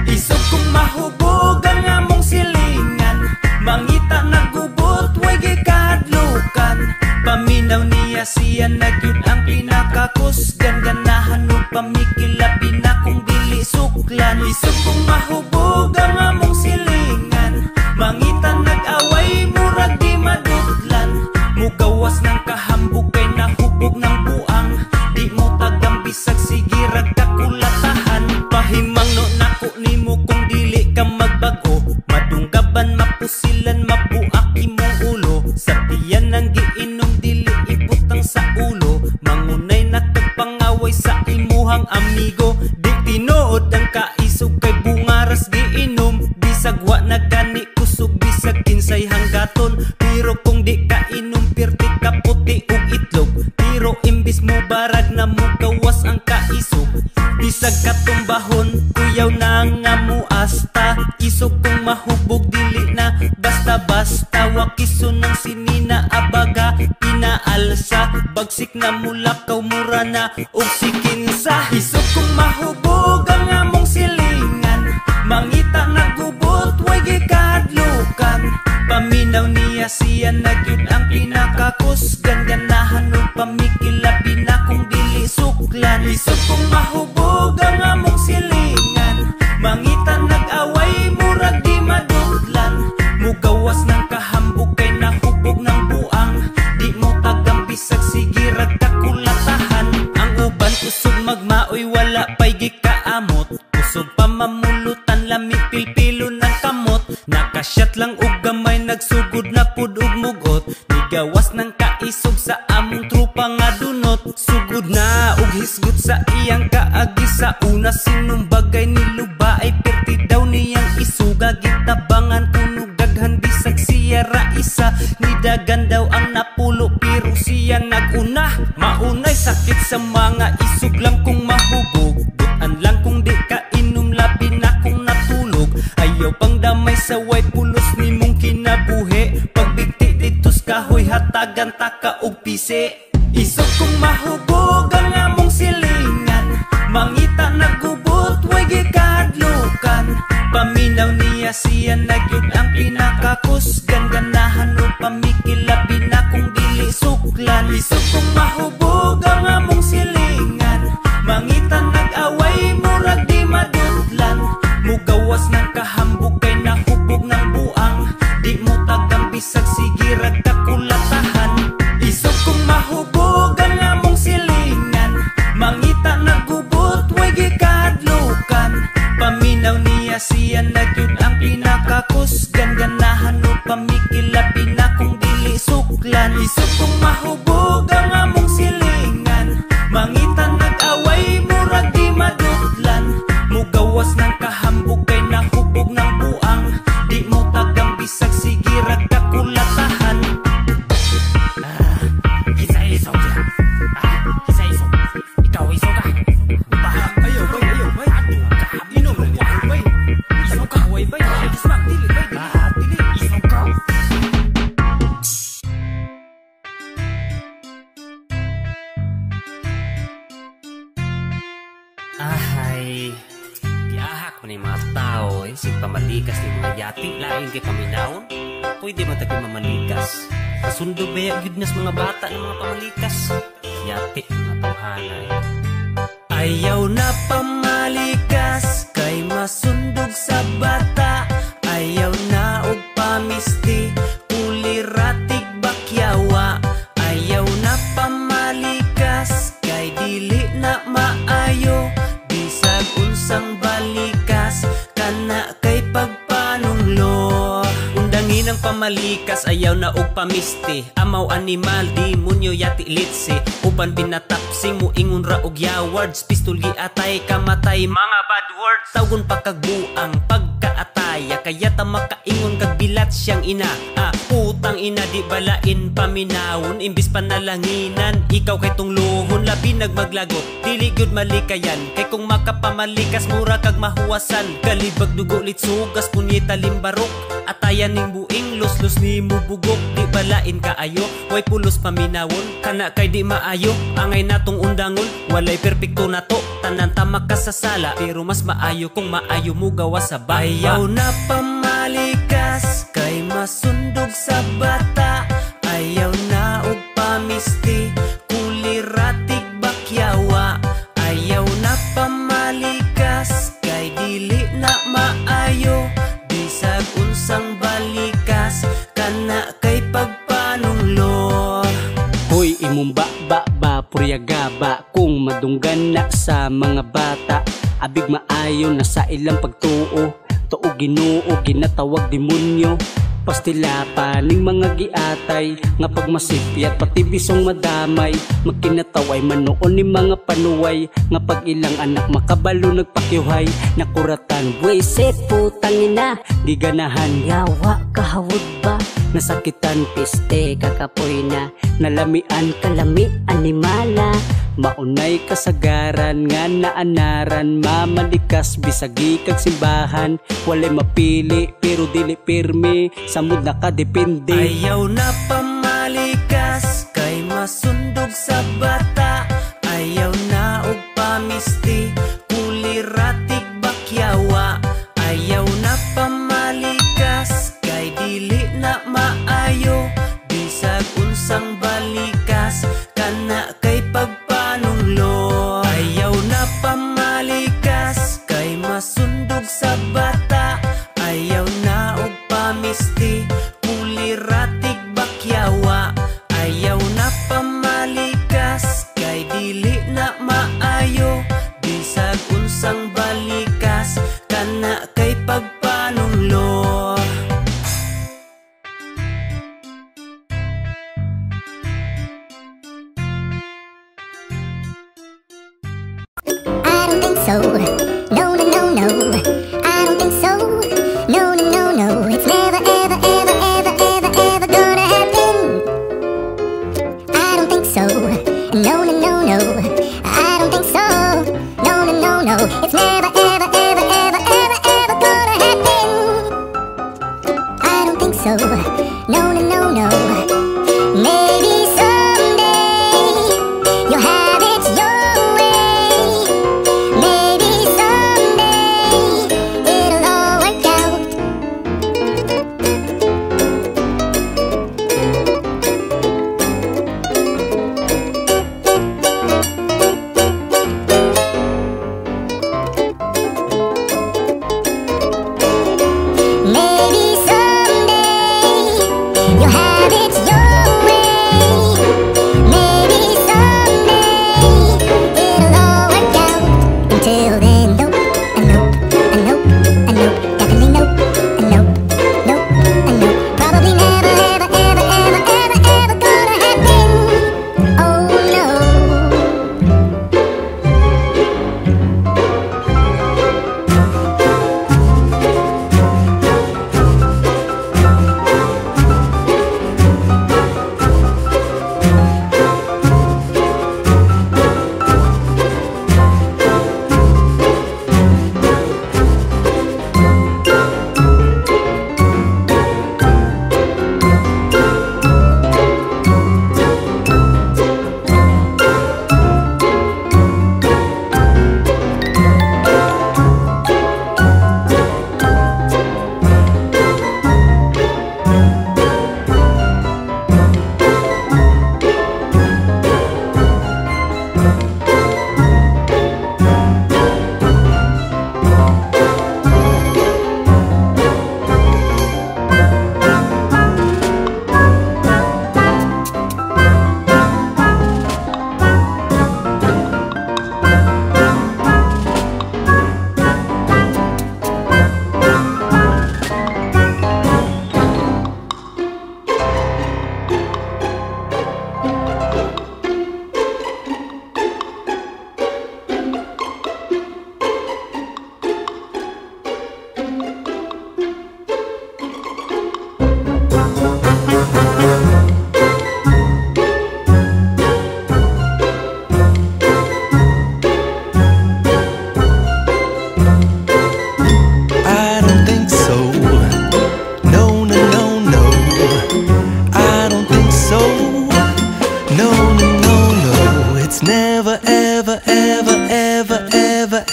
Isog kong mahubog ang among silingan, mangita nagubot, way gikadlukan. Paminaw niya siya nagyud ang pinakakusgan, ganahan o pamikilabi na kung dili suklan. Isog kong mahubog ang among silingan, mangita nag-away, murag di madudlan. Mugawas ng kahambog kay nahubog ng buang, di mo tagang bisag sige ragkakulatahan. Pahimang no nako nimo kung dili ka magbago, madunggaban mapusilan mabuak imong ulo. Sa tiyan ng giinom dili ibutang sa ulo, mangunay nakagpangaway sa imuhang amigo. Di tinuod ang kaisog kay bungaras giinom, bisag wa nagani kusog bisag kinsay hanggaton. Pero kung di ka inom pirti ka puti ug itlog, pero imbis mo barag na mo gawas ang kaisog. Bisag katumbahon kuyaw na nga muasta, isog kong mahubog dili na basta-basta. Wakiso ng sinina abaga pinaalsa, bagsik na mulakaw mura na og sikinsa. Isog kong mahubog ang among silingan, mangita nagubot, way gikadlukan. Paminaw niya siya nagyud ang pinakakusgan, ganahan o pamikilabi na kung dili suklan. Isog kong mahubog ang among silingan, mangita nag-away, murag di madudlan. Mugawas ng kahambog kay nahubog ng buang, di mo tagang bisag sige ragkakulatahan. Ang uban usog magmaoy wala pa'y gikaamot, usog pa mamulutan lami pilpilo ng kamot. Nakasyat lang og gamay nagsugod na pud og mugot, nigawas ng kaisog sa among trupa nga dunot. Sugod na og hisgot sa iyang kaagi sa una, sinumbagay niluba ay perti daw niyang isuga. Gitabangan kunog daghan bisag siya ra isa, nidagan daw ang napulo pero siya naguna. Maunay sakit sa mga isog lang kung mahubog, butan lang kung di ka inom labi na kung natulog. Ayaw pang damay sa way pulos ni mong kinabuhi, pagbigti ditos kahoy hatagan taka og pisi. Isog kong mahubog ang among silingan, mangita nagubot, way gikadlukan. Paminaw niya siya nagyud ang pinakakusgan, ganahan o pamikilabi na kung dili suklan. Isog kong mahubog ang among silingan, mangita nag-away, murag di madudlan. Mugawas ng kahambog kay nahubog ng buang, di mo tagang bisag sige ragkakulatahan. Isog kong mahubog ang among silingan, mangita nagubot, way gikadlukan. Paminaw niya siya nagyud ang pinakakusgan, ganahan o pamikilabi na kung dili suklan. Isog kong mahubog ang among silingan, mangita nag-away, murag di madudlan. Mugawas ng kahambog kay nahubog ng buang, di mo tagang bisag sige ragkakulatahan. Isa-isog siya. Isa-isog. Ikaw isog ka. Ayaw bay. Inom mo bay. Isog ka. Way bay. Ismak dili bay. Dili. Isog ka. Ahay, tiyahak mo ni mga tao sig pamalikas ni mga yati, lain kay paminawon. Pwede man tayo mamalikas, kasundo baya yun nas mga bata ng mga pamalikas. Yati, mga tawhanay. Ayaw na pamalikas kay masundog sa bata, ayaw na og pamisti kuliratig bakyawa. Ayaw na pamalikas kay dili na maayo, bisag unsang balikas kana kay pagpanunglo. Undangin ang makapamalikas, ayaw na og pamisti. Amaw animal, demonyo yati litsi. Uban pinatapsing mo ingon ra og yawards. Pistol giatay kamatay mga bad words. Tawgon pa kag buang pagkaataya, kaya ta makaingon kag bilat siyang ina. Putang ina di balain paminawon, imbis panalanginan ikaw kay tungluhon. Labi nagmaglagot, dili gyud malikayan, kay kung makapamalikas mura kag mahuwasan. Kalibag dugo litsugas punyeta limbarok, atayan ning buing los ni mo bugok. Di balain kaayo, way pulos paminawon, kana kay di maayo. Angay natong undangon, walay perpekto na to, tanan ta makasasala. Pero mas maayo kung maayo mo gawa sa bayaw na pamalikas, kay masundog sa bata. Ayaw na og pamisti, kuliratig bakyawa. Ayaw na pamalikas, kay dili na maayo. Bisag unsang balikas, kana kay pagpanunglo. Hoy imong ba puryagaba, kung madunggan na sa mga bata. Abig maayo na sa ilang pagtuo, tuo Ginoo ginatawag demonyo. Pastila pa ning mga giatay, nga pagmasipyat pati bisong madamay. Magkinataway manoon ni mga panuway, nga pag ilang anak makabalo nagpakyuhay. Nakuratan buwisit putang ina, giganahan yawa kahawod ba. Nasakitan piste kakapoy na, nalamian kalami animala. Maunay kasagaran nga naanaran, mamalikas bisagi kag simbahan. Walay mapili pero dili pirmi, samud nakadepende. Ayaw na pamalikas, kay masundog sa bata. Ayaw na og pamisti, kuliratig bakyawa. Ayaw na pamalikas, kay dili na maayo. Bisag unsang balikas, kana kay pagpanunglo. Ayaw na pamalikas, kay masundog sa bata. Ayaw na og pamisti, kuliratig bakyawa. Ayaw na pamalikas, kay dili na maayo. Bisag unsang balikas, kana kay pagpanunglo. I don't think so. No, no, no, no. I don't think so. No, no, no, no. It's never, ever, ever, ever, ever, ever gonna happen. I don't think so. No, no, no, no. I don't think so. No, no, no, no. It's never, ever, ever, ever, ever, ever gonna happen. I don't think so. No, no, no, no. Maybe someday you'll have it your way. Maybe someday it'll all work out. Maybe someday you'll have it your way. Maybe someday it'll all work out. Until then, nope, a nope, a nope, a nope, definitely nope, a nope, nope, a nope. Probably never, ever, ever, ever, ever, ever gonna happen. Oh no.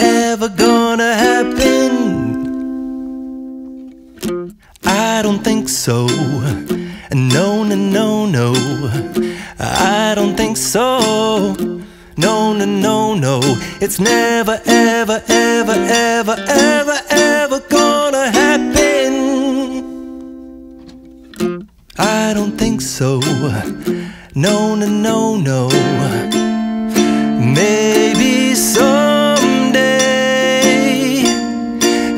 ever gonna happen. I don't think so. No, no, no, no. I don't think so. No, no, no, no. It's never, ever, ever, ever, ever, ever gonna happen. I don't think so. No, no, no, no. Maybe someday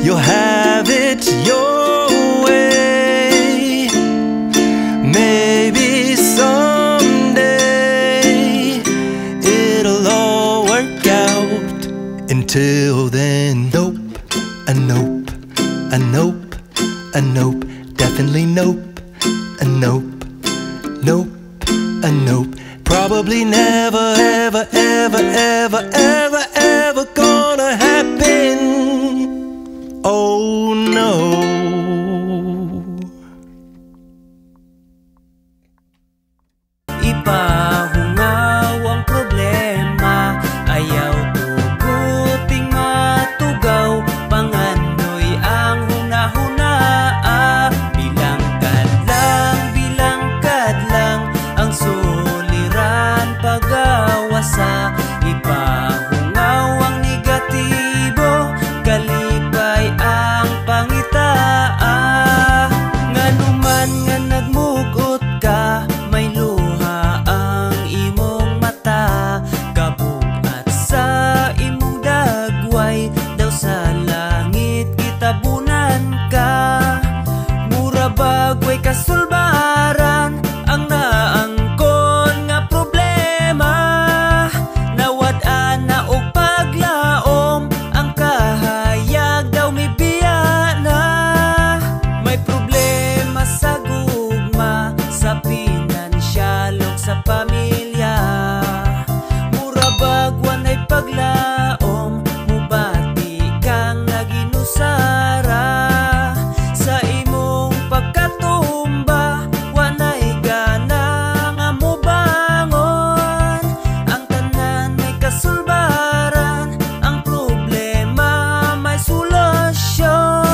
you'll have it your way. Maybe someday it'll all work out. Until then, nope, a nope, a nope, a nope, definitely nope, a nope, nope, a nope. Probably never, ever, ever, ever, ever, ever gonna happen. Oh no. Ipahungaw ang problema, ayaw tuguting matugaw, pangandoy ang hunahuna. Bilang kadlang ang suliran pagawasa. Ipahungaw ang negatibo, kalipay ang pangita. Nganuman nga nagmugot ka, may luha ang imong mata. Kabugat sa imong dagway, daw sa langit kitabunan ka. Mura bagway kasulbaran ang naangkon nga problema. Nawad-an na og paglaom, ang kahayag daw may biya na. May problema sa gugma, sa pinansyal ug sa pamilya. Mura bagwan ay paglaom, mubati kang naginusara. Sa imong pagkatumba, wanay gana nga mobangon. Ang tanan may kasulbaran, ang problema may solusyon.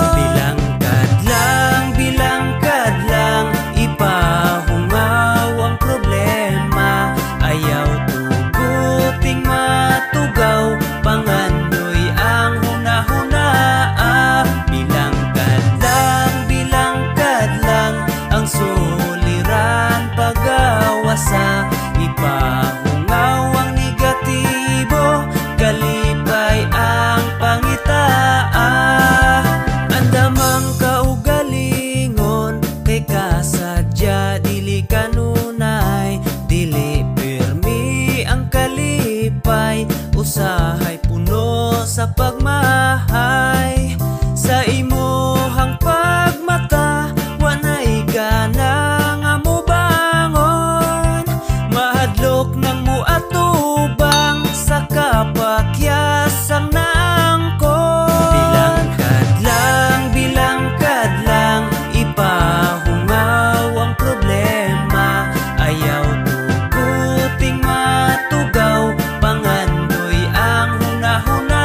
Bilang kadlang, ipahungaw ang problema. Ayaw tuguting matugaw, pangandoy ang hunahuna. Bilang kadlang, ang suliran pagawasa. Ipahungaw ang negatibo, kalipay ang pangita. Andamang kaugalingon, kay kasadya dili kanunay. Dili pirmi ang kalipay, usahay puno sa pagmahay. Sa imuhang pagmata, wanay gana nga mobangon. Mahadlok nang muatubang sa kapakyasang naangkon. Bilang kadlang, ipahungaw ang problema. Ayaw tuguting matugaw, pangandoy ang hunahuna.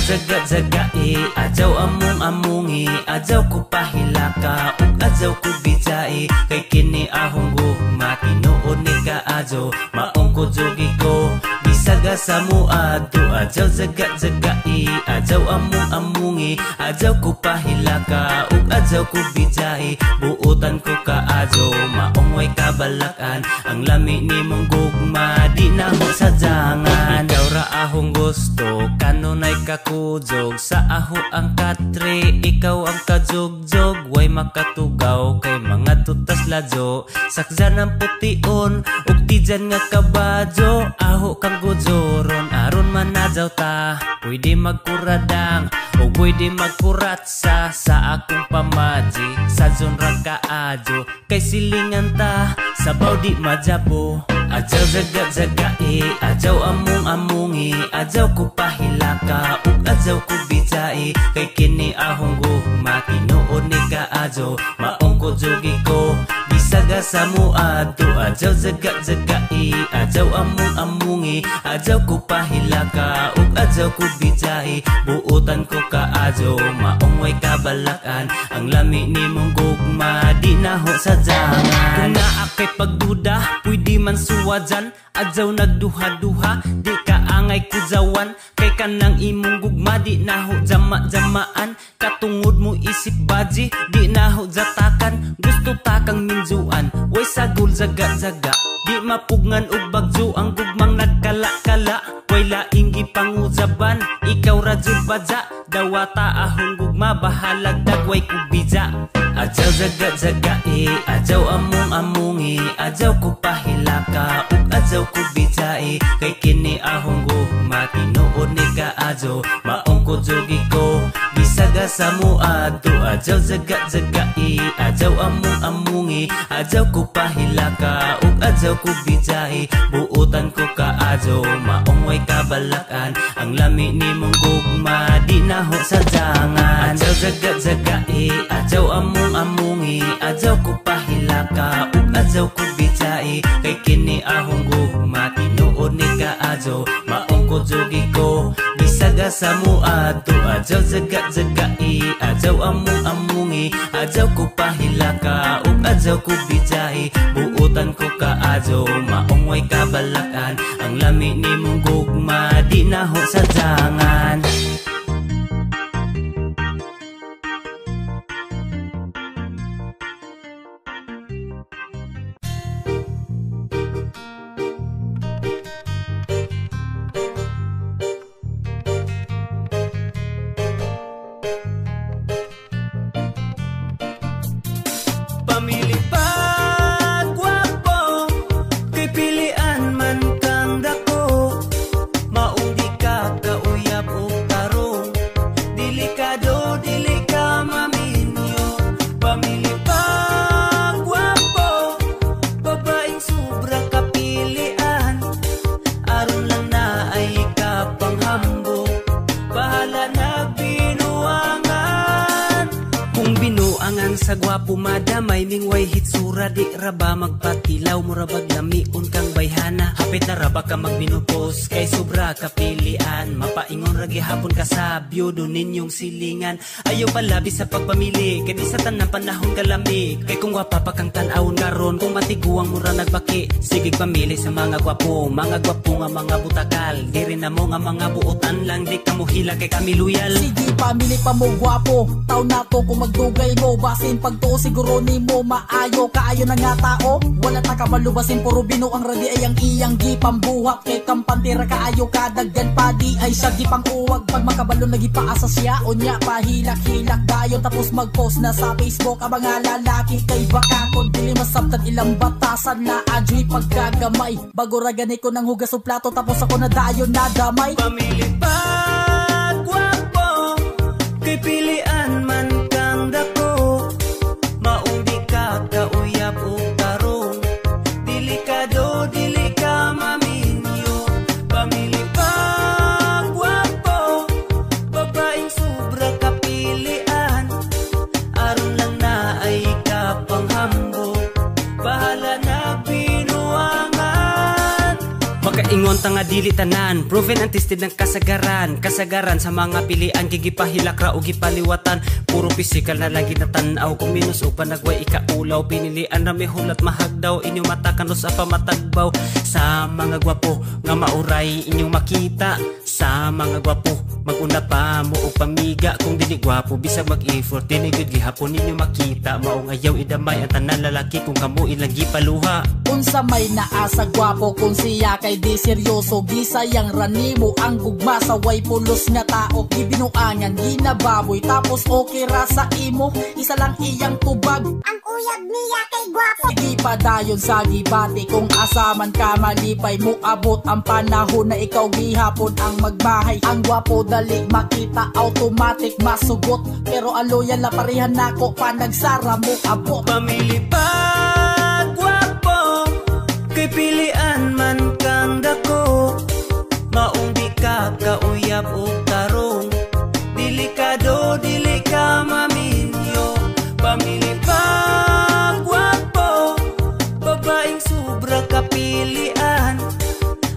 zaga-zagai, adyaw among-amungi, adyaw ko pahilaka, ug adyaw ko bijai, kay kini ahong gugma, tinuod ni kaadyo, maong ko jogi ko, bisaga sa muadto, adyaw zaga-zagai, adyaw among-amungi, adyaw ko pahilaka, ug adyaw ko bijai, buutan ko kaadyo, maong way kabalakan, ang lami ni mong gugma, di na mo sadyangan, ikaw ra ahong gusto, kanunay kakujog, sa aho ang katre, ikaw ang kajogjog, way makatugaw, kay mga tutas ladyo, sakjan ang pution, ug di dyan nga kabadyo, aho kang gujoron, aron manadyaw ta, pwede magkuradang, o pwede magkuratsa, sa akong pamaji, sa genre kaadyo, kay silingan ta, sabaw di majabo, adyaw zaga-zagai, adyaw among-amungi, adyaw ko pahilaka, ug adyaw ko bijai, kay kini ahong gugma, tinuod ni kaadyo, maong ko jogi ko, bisaga sa muadto, adyaw zaga-zagai, adyaw among-amungi, adyaw ko pahilaka, ug adyaw ko bijai, buutan ko kaadyo, maong way kabalakan, ang lami ni mong gugma, di na ho sadyangan. Kung naakay pagduda, pwede man suwadyan, adyaw nagduha-duha, di ka angay kujawan, kay kanang imong gugma, di na ho jama-jamaan, katungod mo isip baji, di na ho jatakan, gusto takang minjuan, way sagol zaga-zaga, di mapugngan og bagyo, ang gugmang nagkala-kala, way laing gipangujaban, ikaw ra jud badya, dawata ahong gugma, bahalag dagway kubija, adyaw zaga-zagai, adyaw among-amungi, adyaw ko pahilaka, ug adyaw ko bijai, kay kini ahong gugma, tinuod ni kaadyo, maong ko jogi ko, bisaga sa muadto, adyaw zaga-zagai, adyaw among-amungi, adyaw ko pahilaka, ug adyaw ko bijai, buutan ko kaadyo, maong way kabalakan, ang lami ni mong gugma, di na ho sadyangan. Adyaw zaga-zagai, adyaw among-amungi, adyaw ko pahilaka, ug adyaw ko bijai, kay kini ahong gugma, tinuod ni kaadyo, maong ko jogi ko, bisaga sa muadto, adyaw zaga-zagai, adyaw among-amungi, adyaw ko pahilaka, ug adyaw ko bijai, buutan ko kaadyo, maong way kabalakan, ang lami ni mong gugma, di na ho sadyangan. Pamili pa gwapo, kay pilian man kang dako, maong di ka kauyab o tarong, delikado dili ka maminyo. Pamili pa gwapo, babaeng sobra kapilian, aron lang na ay kapanghambog, bahala na binuangan. Kung binuangan sa gwapo madamay, ning way hitsura, di raba magpatilaw, murabag lamiun kang bayhana, hapit na raba ka magminupos, kay sobra kapilian, mapaingon ragi hapon ka sa byudo ninyong silingan, ayaw palabi sa pagpamili, kay di sa tanang panahon kalami, kay kung gwapa pa kang tanawon karon, kung matiguang mura nagbaki, sige pamili sa mga gwapo nga mga butakal, di rin na mo nga mga buotan lang, di ka mo hila kay kami loyal. Sige pamili pa mo gwapo, taw na to kung magdugay mo, basin pagto siguro ni mo maayo, kaayo na nga tao, wala ta kabalubasin, puro bino ang radi ay ang iyang gipambuhat, kay kampantira kaayo kadaggan pa di ay siya gipang uwag, pag makabalo nagipaasa siya, o niya pahilak-hilak dayon, tapos mag-post na sa Facebook, abang nga lalaki kay baka kung dili masabtan ilang batasan na adyo'y pagkagamay, bago ragani ko ng hugas o plato, tapos ako na dayon na damay. Pamili pa gwapo, kay pilian man kang dako, maong di ka kauyab o tarong, delikado dili ka maminyo. Pamili pa gwapo, babaeng sobra kapilian, aron lang na ay kapanghambog, bahala na binuangan. Makaingon Unta nga dili tanan, proven and tested ng kasagaran. Kasagaran sa mga pilian, gigipahilakra o gipaliwatan. Puro physical na lagi natanaw, kung minus o panagway ikaulaw. Pinilian na may hulat mahagdaw, inyo mata kanos sa pamatagbaw. Sa mga gwapo nga mauray inyong makita. Sa mga gwapo maguna pa mo o pamiga. Kung dili gwapo bisag mag-effort, dili gud gihapon ninyo makita. Maong ayaw idamay ang tanan lalaki kung kamo ilang gipaluha. Unsa may naasa gwapo kung siya kay di seryoso, gisayang ranimo ang gugma sa way pulos nga tao. Gibinuangan ginababoy tapos okay ra sa imo, isa lang iyang tubag Ang uyab niya kay gwapo. Di pa dayon sa gibati kung asaman ka malipay mo abot ang panahon na ikaw gihapon ang magbahay. Ang gwapo dali makita automatic masugot, pero ang loyal na parehan nako pa nagsara mo abot. Pamili pa gwapo, kay pilian man kang dako. Maong di ka kauyab o tarong, delikado dili ka maminyo. Pamili pa gwapo, babaeng sobra kapilian.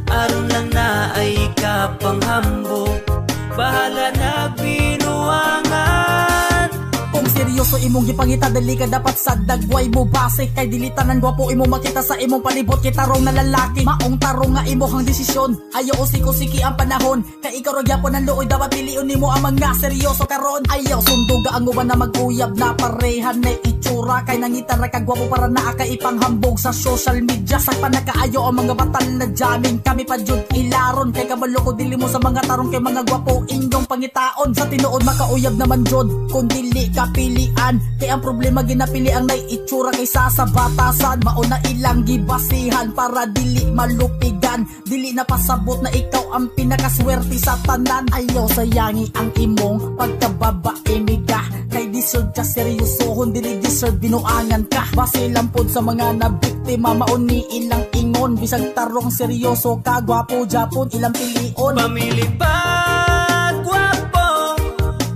Aron lang na ay kapanghambog, bahala na binuangan. Kung seryoso imong gipangita dali ka dapat sa dagway mo base. Kay dili tanan gwapo imo makita sa imong palibot. Kay tarong na lalaki, maong tarong nga imong desisyon. Ayaw usik-usiki ang panahon, kay ikaw ra gyapon ang luoy. Dapat piliun nimo ang mga seryoso karon. Ayaw sunduga ang uban na mag-uyab na parehan na itsura. Kay nangita ra ka gwapo para naa ka ipanghambog sa social media. Sakpan na kaayo ang mga batal na jamming, kami pa jud ilaron. Kay kabalo ko dili mo sa mga tarong, kay mga gwapo inyong pangitaon. Sa tinuod makauyab naman jud kung dili kapilian. Kay ang problema ginapili ang nay itsura kaysa sa batasan. Mauna ilang gibasihan para dili malupigan. Dili na pasabot na ikaw ang pinakaswerte sa tanan. Ayaw sayangi ang imong pagkababae miga. Kay deserve ka seryosohon, dili deserve binuangan ka. Base lampod sa mga nabiktima, mauni ilang ingon. Bisag tarong seryoso ka, gwapo japon ilang pilion. Pamili pa gwapo,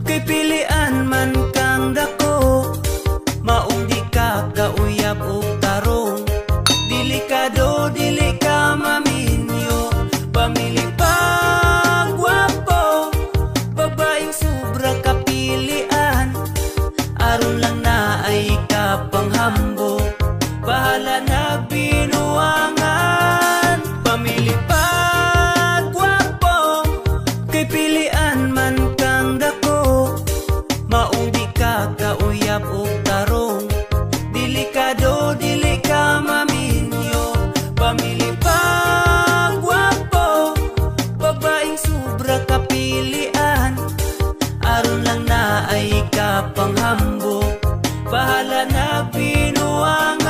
kay pilian man kang dako. Maong di ka kauyab o tarong, delikado dili ka maminyo. Pamili pa gwapo, babaeng sobra kapilian. Aron lang na ay kapanghambog, bahala na binuangan. Pamili pa gwapo, kay pilian man kang dako. Maong di ka kauyab o tarong, delikado dili ka maminyo. Pamili pa gwapo, babaeng sobra kapilian. Aron lang na ay kapanghambog, bahala na binuangan.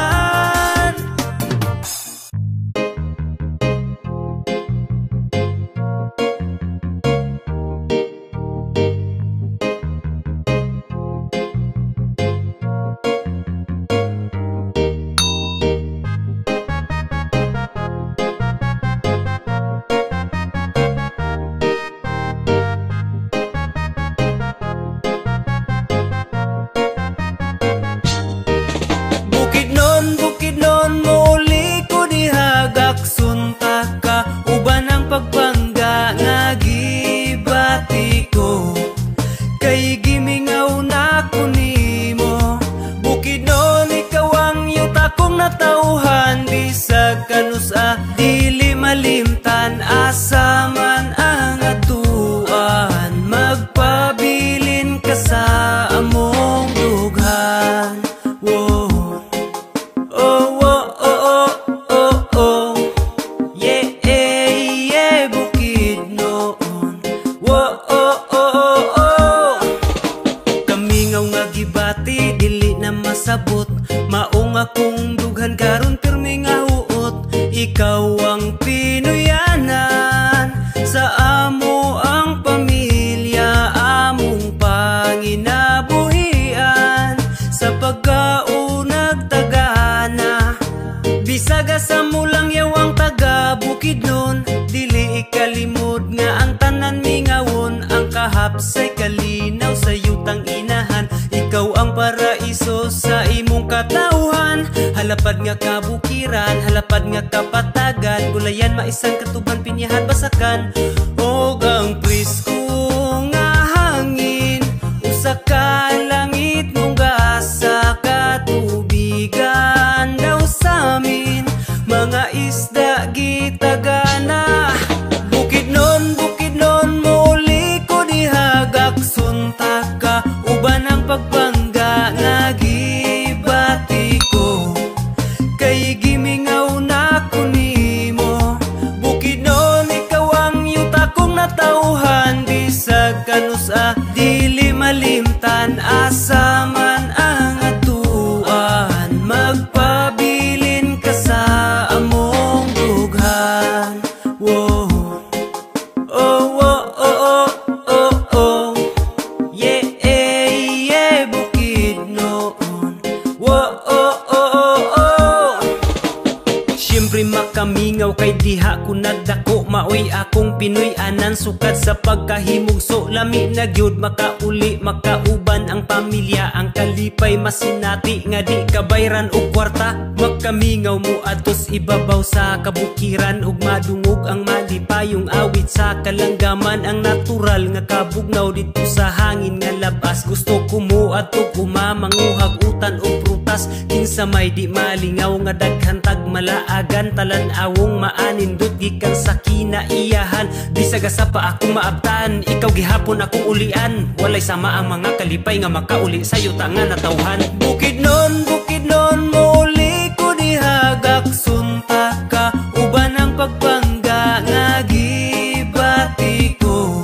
Bukid nun, muli ko dihagak sunta ka. Uban ang pagbangga nga gibati ko, kay gimingaw na ko nimo. Bukid nun, ikaw ang yuta kong natauhan. Bisag kanusa, dili malimtan, asa man ang atuan. Magpabilin ka sa among dughan. Whoa. Sabot, maong akong dughan karon pirmi nga huot. Ikaw ang pinuyanan sa amo ang pamilya, among panginabuhian. Sa pagkaunag tagana, bisaga sa mulang yawang taga bukid nun. Dili ikalimod nga ang tanan mingawon, ang kahapsay kalinaw sa yutang inahan. Ikaw ang paraiso sa imong katauhan. halapad nga kabukiran, halapad nga kapatagan, gulayan maisang katuban pinyahan basakan. Og ang prisko nga hangin, usa ka langit mong gaasa katubigan daw samin, mga isda gitagana. Bukid non muli ko dihagak sunta ka, uban ang pagbangga nga gibati ko, kay gimingaw na ko nimo. Bukid non ikaw ang yuta kong natauhan, bisag kanusa dili malimtan, asaman ang atuan, magpabilin ka sa among dughan. Whoa. Oh, oh, oh, oh, oh, oh. Yeah, yeah, bukid noon. Whoa, oh, oh, oh, oh. Siyempre makamingaw kay diha ko nagdako, maoy akong Pinoy anan sukad sa pagkahimugso, lami na gyud makauli makauban ang pamilya, ang kalipay masinati nga di kabayran og kwarta. Makamingaw mo atos ibabaw sa kabukiran, ug madungog ang malipayong awit sa kalanggaman, ang natural nga kabugnaw dito sa hangin nga labas. Gusto ko mo atog umamanguhag utan og prutas, kinsa may di malingaw nga daghantag malaagan, talan-awong maanindot gikan sa kinaiyahan. Bisag sa pa akong maabtan, ikaw gihapon akong ulian, walay sama ang mga kalipay nga makauli sa yuta nga natawhan. Bukid non muli ko dihagak sunta ka, uban ang pagbangga nga gibati ko,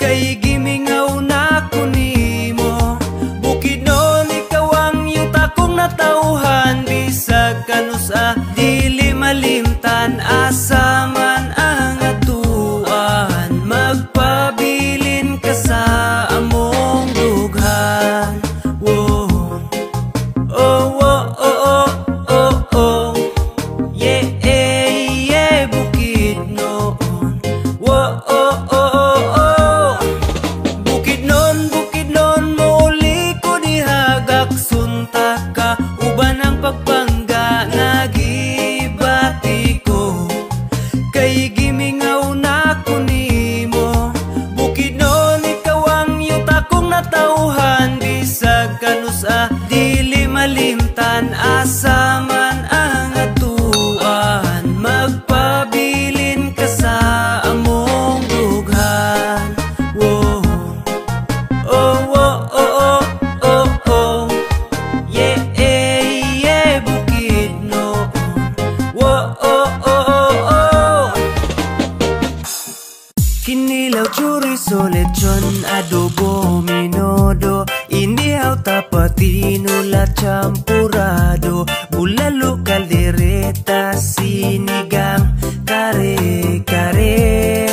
kay gimingaw na ko nimo. Bukid non ikaw ang yuta kong natauhan, bisag kanusa dili malimtan, asaman ang atuan, magpabilin ka sa among dughan. Whoa. Oh, oh, oh, oh, oh, oh. Yeah, yeah, bukid noon. Whoa, oh, oh, oh, oh. Bukid noon muli ko dihagak sunta ka, uban ang pagbangga nga gibati ko, kay gimingaw na ko nimo. Bukid noon ikaw ang yuta kong natauhan, bisag kanusa dili malimtan, asaman ang atuan, magpabilin ka sa among dughan. Whoa. Oh, oh, oh, oh, oh, oh. Yeah, yeah, bukid noon. Whoa, oh, oh, oh, oh. Kinilaw, chorizo, lechon, adobo, minodo, inihaw, tapatino, la champurado, bulalo, caldereta, sinigang, kare-kare,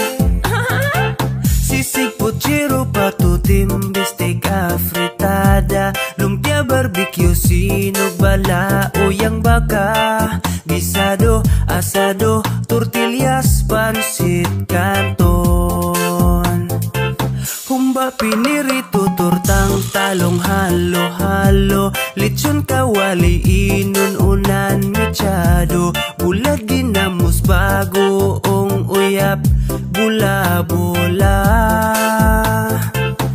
sisig, puchero, patutim, bistec, afritada, lumpia, barbecue, sinog, balao, yang baka, gisado, asado, tortillas, pansit, canton, humba, pinirito, tortang, talong, halo-halo, lechon, kawali, inon, unan, mechado, bulag, ginamos, bagoong, uyap, bula-bula,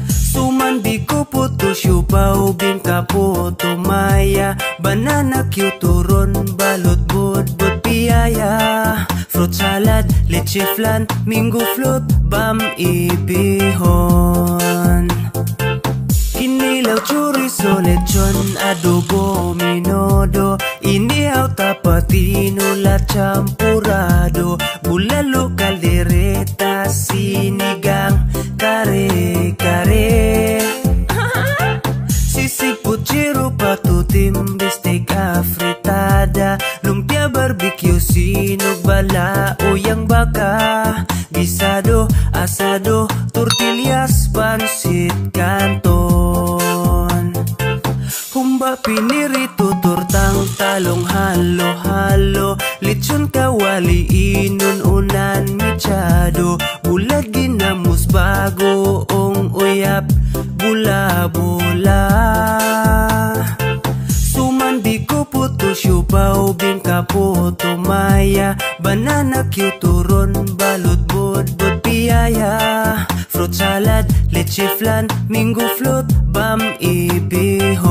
suman, biko, puto, siupaw, bingka, puto, maya, banana, kyuturon, balot, budbud, piyaya, fruit salad, leche flan, mango float, bam, ibihon. Kinilaw, chorizo, lechon, adobo, minodo, inihaw, tapatino, la champurado, bulalo, caldereta, sinigang, kare-kare, sisig, puchero, patutim, bistec, afritada, lumpia, barbecue, sinog, balao, yang baka, gisado, asado, tortillas, pansit, canton, humba, pinirito, tortang, talong, halo-halo, lechon, kawali, inon, unan, mechado, bulag, ginamos, bagoong, uyap, bula-bula, suman, biko, puto, siupaw, bingka puto maya, banana cue turon, balot budbud piyaya, fruit salad, leche flan, mango float, bam ibihon.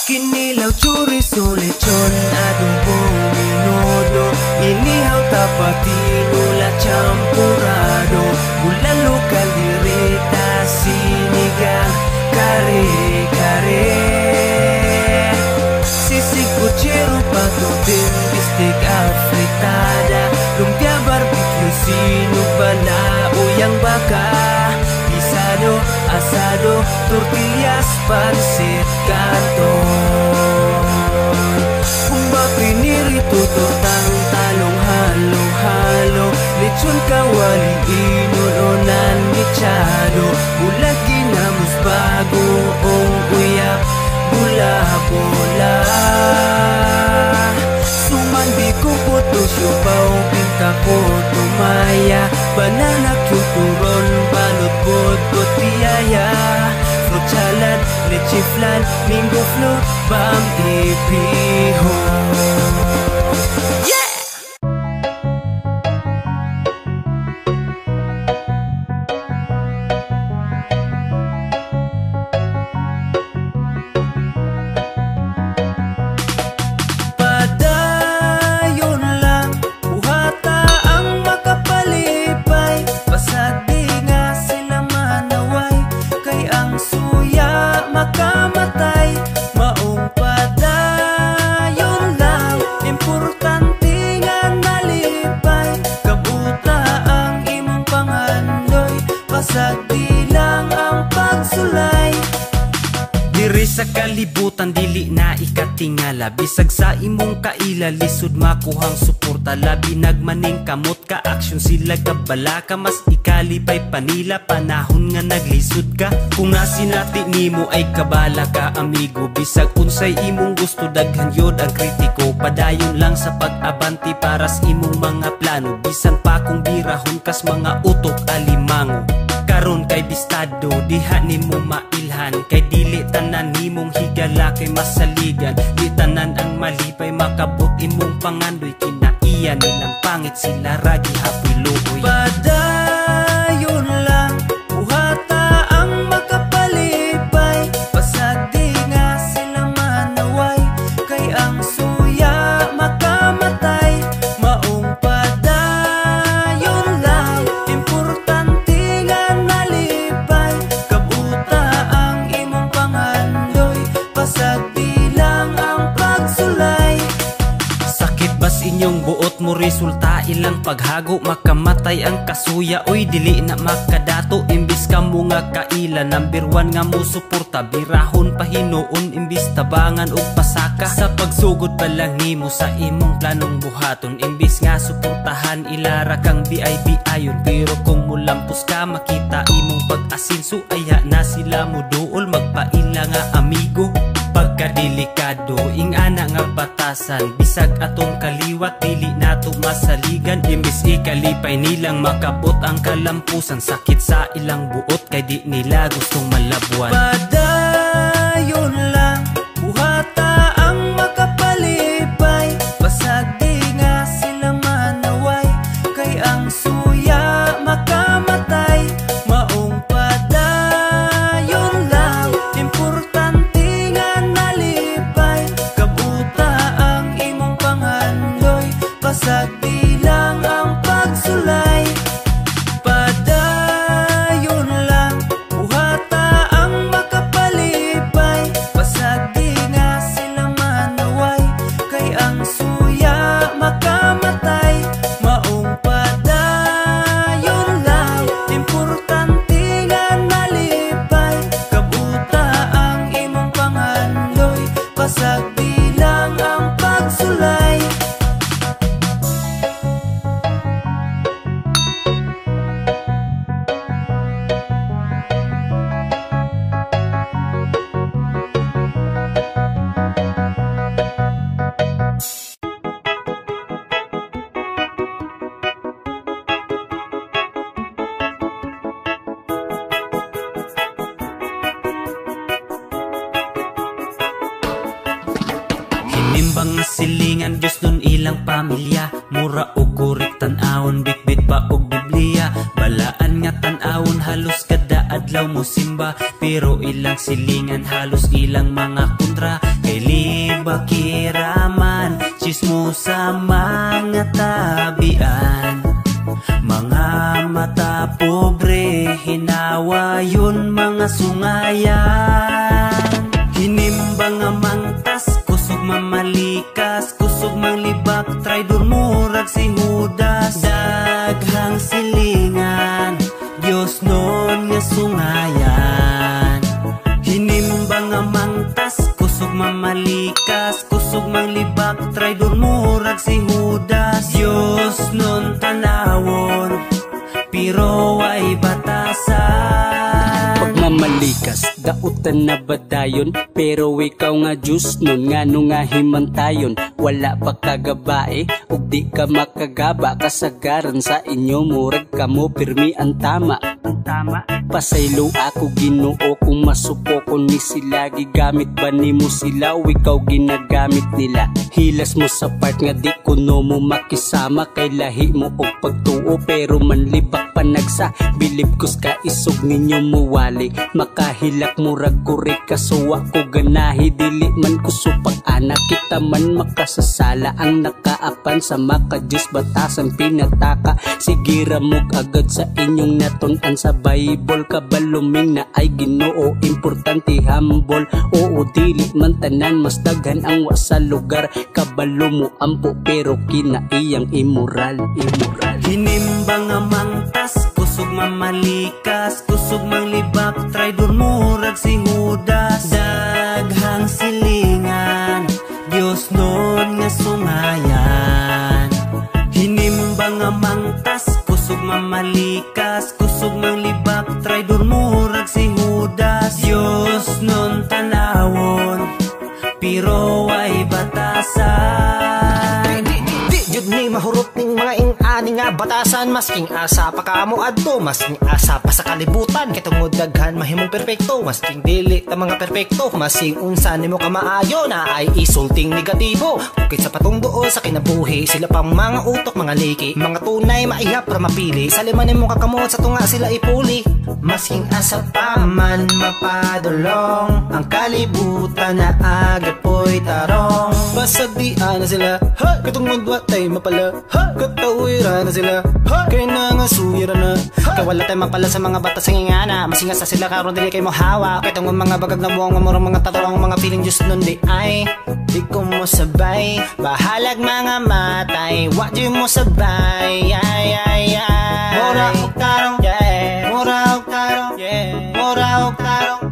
Kinilaw, chorizo, lechon, adobong minodo, inihaw, tapatino, la champurado, bulalo, caldereta, sinigang, kare-kare, sisig, puchero, patutin, bistek, afritada, lumpia, barbecue, sinug, balao, yang baka, pisado, asado, tortillas, pansit, canton. Humba, pinirito, tortang, talong, halo-halo, lechon, kawali, inunonan, mechado, bulag, ginamos, bagoong uyap, bula-bola. Sumandi ko puto, siupaw, bingka puto maya, banana cue turon, balot budbud piyaya, fruit salad, leche flan, mango float, bam ibihon. Makamatay, maong padayon lang, importante nga nalipay, kabuta ang imong pangandoy, pasag di lang ang pagsulay. Diri sa kalibutan, dili na ikatingala, bisag sa imong kaila, lisod makuhang suporta, labi nagmaning kamot ka, aksyon sila kabala ka, mas ikalipay panila, panahon nga naglisod ka. Kung nasinati nimo ay kabala ka, amigo, bisag unsay imong gusto, daghan yod ang kritiko, padayon lang sa pag-abanti para sa imong mga plano, bisan pa kung birahon kas mga utok alimango. Karon kay bistado, diha nimo mailhan, kay dili tanan nimong higala kay masaligan, di tanan ang malipay makabot imong pangandoy, kinaiya nilang pangit sila ragi hapoy luoy. Padayon lang, buhata ang makapalipay, pasag di nga sila manaway, kay ang suya makamatay, maong padayon lang, importante nga nalipay, kabuta ang imong pangandoy, pasag di lang ang pagsulay. Sakit bas inyong buot mo resulta, ilang paghago makamatay ang kasuya, oy dili na makadato, imbis ka mo nga kaila, number 1 nga mo suporta, birahon pahinoon imbis tabangan og pasaka, sa pagsugod pa lang nimo sa imong planong buhaton, imbis nga suportahan ilara kang BIB ayon, pero kung mulampos ka makita imong pag-asinso, aya na sila mo duol, magpaila nga amigo. Pagkadelikado, ing ana nga batasan, bisag atong kaliwat, dili nato masaligan, imbis ikalipay nilang makabot ang kalampusan, sakit sa ilang buot kay di nila gustong malabuan. Padayon lang, buhata ang makapalipay, pasag di nga sila manaway, kay ang suya makamatay, maong padayon lang, importante nga nalipay, kabuta ang imong pangandoy, pasag di lang ang pagsulay. Padayon lang, buhata ang makapalipay, Hinimbang nga silingan Diyos nun ilang pamilya. Mura o kurik tan-awon, bitbit pa og Biblia. Balaan nga tan-awon, halos kada adlaw mo simba. Pero ilang silingan, halos ilang mga kontra. Kay liba kiraman, chismo sa mga tabian. Mga mata pobre, hinawa yun mga sungayan. Hinimbang nga mangtas, kusog mamalikas, kusog manglibak, traidor murag si Judas. Daghang silingan, Diyos nun nga sungayan. Hinimbang nga mangtas, kusog mamalikas, kusog manglibak, traidor murag si Judas. Diyos nun tanawon, pero ay batasan. Pagmamalikas, dautan na badayon, pero ikaw nga Diyos nun nga nung nga himantayon. Wala pa kagabae, ug di ka makagaba, kasagaran sa inyo murag kamo pirmi ang tama. Pasaylo ako Ginoo kung masuko ko ni sila. Gigamit ba nimo sila o ikaw ginagamit nila? Hilas mo sa part nga di kuno mo makisama, kay lahi mo og pagtuo pero manlibak panagsa. Bilib kus ka isog ninyo muwali, makahilak murag kurik kasuwa ko ganahi. Dili man kusupak anak kita man makasasala, ang nakaapan sa maka-Diyos batasan pinataka. Sigira mo agad sa inyong natun-an sa Bible. Kabaluming na ay Ginoo, importante humble. Oo dili man tanan, mas daghan ang wa sa lugar. Kabalo mo ampo pero kinaiyang immoral. Hinimbang nga mangtas, kusog mamalikas, kusog manglibak, traidor murag si Judas. Daghang silingan, Diyos nun nga sungayan. Hinimbang nga mangtas, kusog mamalikas, kusog manglibak, traidor murag si Judas. Diyos nun tanawon, pero ay batasan. Di jud ni mahurot ning mga ing-ani nga batasan. Masking asa pa kamo adto, masking asa pa sa kalibutan. Kitungod daghan mahimong perpekto, masking dili ta mga perpekto. Masing unsa nimo ka maayo na ay isulting negatibo. Ukit sa patong duo sa kinabuhi, sila pang mga utok, mga liki, mga tunay maihap ra mapili. Sa liman nimo kakamot sa tunga sila ipuli. Masking asa pa man mapadulong, ang kalibutan na agapoy tarong. Basag di ana sila, ha! Katungod watay mapala, ha! Katawira na sila, ha! Kaya na nga suyira na, ha! Kaya wala tayo mapala sa mga bata sa ngingana. Masinga sa sila karon dili kay mo hawa. Kaya tungod mga bagag na buwang mamurang mga tatawang mga feeling Diyos nun di ay di ko mo sabay. Bahalag mga matay, wak di mo sabay. Ay ay ay, mura og tarong, yeah. Mura og tarong, yeah. Mura og tarong,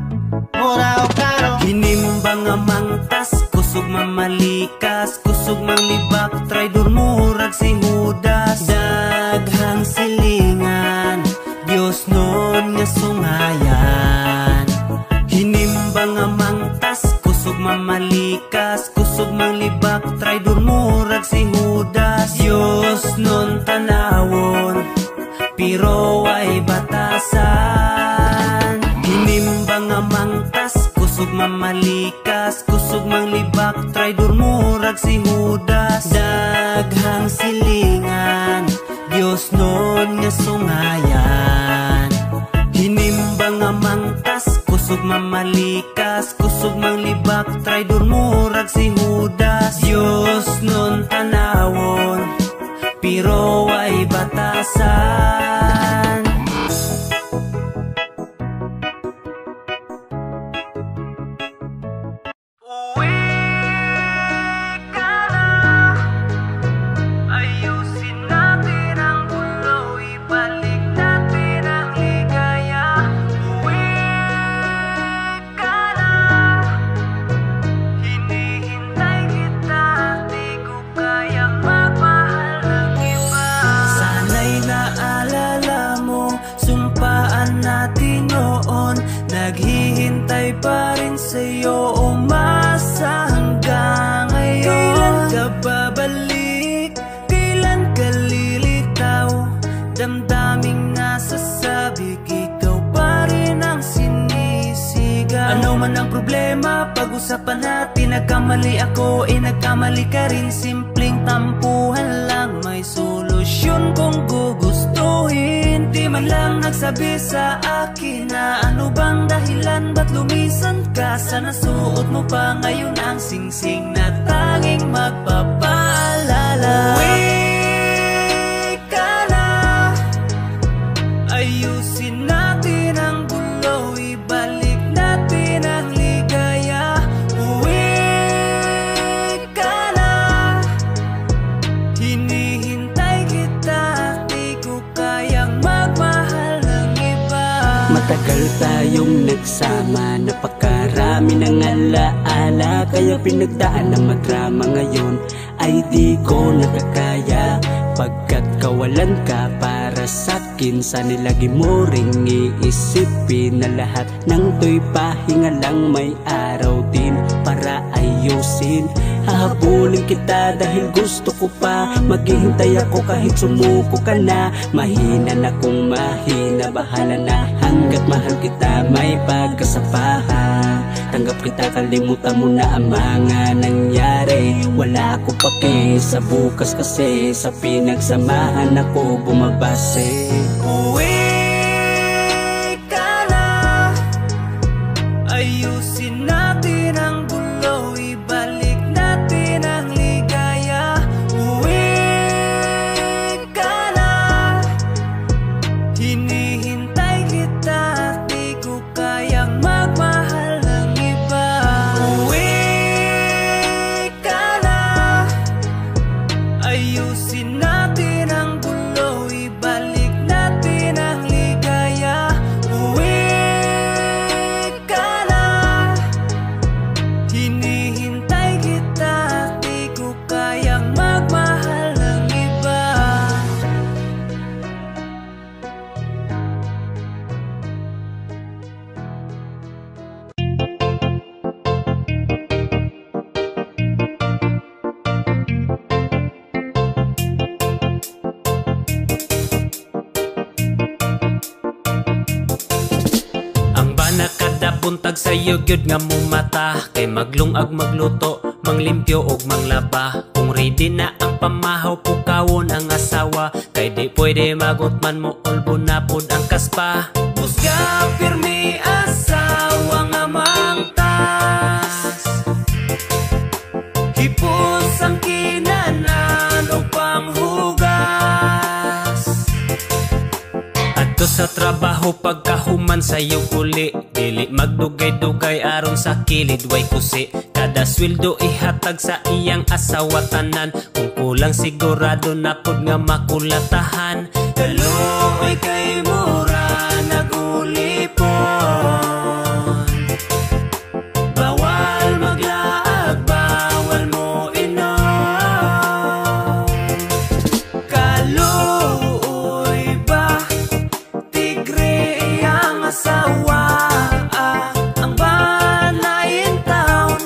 mura og tarong. Hinimbang nga mangtas, kusog mamalikas, kusog manglibak, traidor murag si Judas. Daghang silingan, Diyos nun nga sungayan. Hinimbang nga mangtas, kusog mamalikas, kusog manglibak, traidor murag si Judas. Diyos nun tanawon, pero ay batasan. Hinimbang nga mangtas, kusog mamalikas, kusog manglibak, traidor murag si Judas. Daghang silingan, Diyos nun nga sungayan. Hinimbang nga mangtas, kusog mamalikas, kusog manglibak, traidor murag si Judas. Diyos nun tanawon, pero ay batasan. Naghihintay pa rin sa'yo, umasa hanggang ngayon. Kailan ka babalik? Kailan ka lilitaw? Damdaming nasa sabik, ikaw pa rin ang sinisigaw. Anong man ang problema, pag-usapan natin. Nagkamali ako, nagkamali ka rin. Simpleng tampuhan lang, may solusyon kung gugustuhin. Di man lang nagsabi sa akin na ano bang dahilan, ba't lumisan ka? Sana suot mo pa ngayon ang singsing na tanging magpapaalala. Uwi ka na, ayusin natin ang gulo, ibalik natin ang ligaya. Uwi ka na, hinihintay kita, di ko kayang magmahal ng iba. Matagal tayong nagsama, napakarami ng alaala, kaya pinagdaan ng madrama ngayon ay di ko nakakaya. Pagkat kawalan ka para sa'kin, sana lagi mo ring iisipin na lahat ng to'y pahinga lang, may araw din para ayusin. Hahabulin kita dahil gusto ko pa, maghihintay ako kahit sumuko ka na. Mahina na kung mahina, bahala na, hanggat mahal kita may pagkasapahan. Tanggap kita, kalimutan mo na ang mga nangyari. Wala ako pake sa bukas kasi sa pinagsamahan ako bumabase. Uwi ka na, ayusin natin ang gulo, ibalik natin ang ligaya. Uwi ka na, hinihintay kita, di ko kayang magmahal ng iba. Uwi ka na, ayusin natin ang gulo, ibalik natin ang ligaya. Uwi ka na, hinihintay kita, di ko kayang magmahal ng iba. Ang bana kada buntag sa'yo gyud nga mumata, kay maglungag magluto, manglimpyo og manglaba. Kung ready na ang pamahaw, pukawon ang asawa, kay di pwede magutman mo ulbo na pud ang kaspa. Busga pirmi asawa nga mangtas, hipos ang kinanan o panghugas. Adto sa trabaho pagkahuman sa'yo uli, dili magdugay-dugay aron sa kilid way kusi. Kada sweldo ihatag sa iyang asawa tanan, kung kulang sigurado na pud nga makulatahan. Kaluoy kay mura nagulipon, bawal maglaag, bawal mo inom. Kaluoy ba tigre ang asawa, ang banay in town,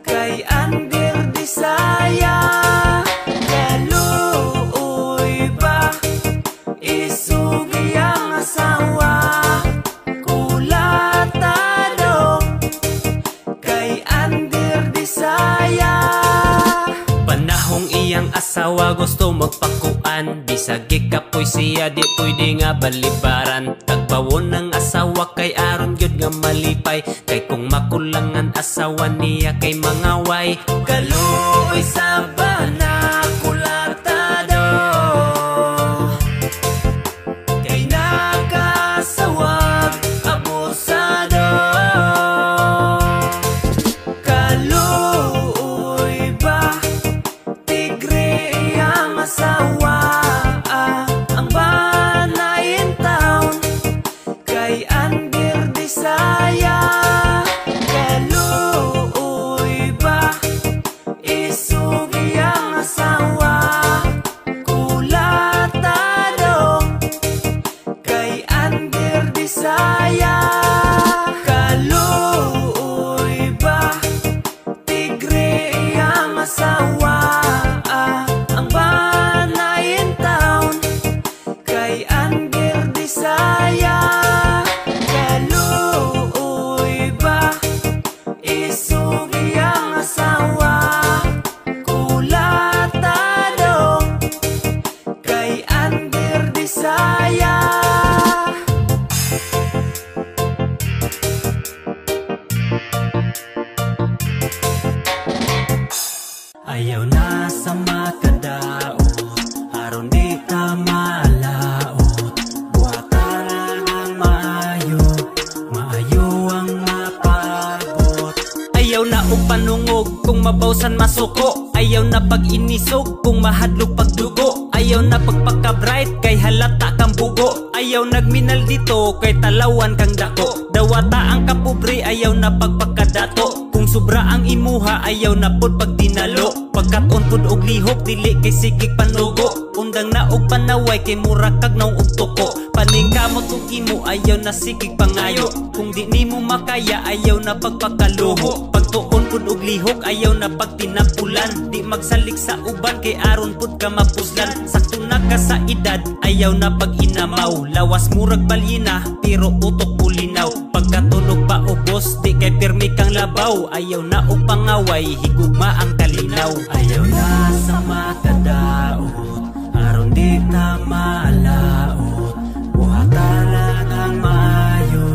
kay Andir Disaya. Kaluoy ba isugi ang asawa, kulatado, kay Andir Disaya. Panahong iyang asawa gusto magpakuan, bisag gikapoy siya di pwede nga balibaran. Tagbawon ng asawa kay aron gyud nga malipay, kay kung makulangan asawa niya kay mangaway. Kaluoy sa bana kulatado, kay nakasawag abusado. Kaluoy ba tigre ang asawa, ang banay in town, kay Andir Disaya. Kaluoy ba isugi mabawsan masuko. Ayaw na pag-inisog kung mahadlok pagdugo. Ayaw na pagpaka-bright kay halata kang bugo. Ayaw nagminal dito kay talawan kang dako. Dawata ang kapobre, ayaw na pagpakadato. Kung sobra ang imuha, ayaw na pod pagdinalo. Pagkaton pod og lihok, dili kay sikik panugo. Undang na og panaway kay mura kag naong og tuko. Paningkamot og imo, ayaw na sikik pangayo. Kung di nimo makaya, ayaw na pagpakaluho. Pagtuon pod og lihok, ayaw na pagtinampulan. Di magsalik sa uban kay aron pod ka mapuslan. Sakto na ka sa edad, ayaw na pag-inamaw. Lawas murag balyina, pero utok pulinaw. Pagkatunog pa ubos, di kay pirmi kang labaw. Ayaw na og pangaway, higugma ang kalinaw. Ayaw na sa makadaot, aron di ka malaot. Buhata lang ang maayo,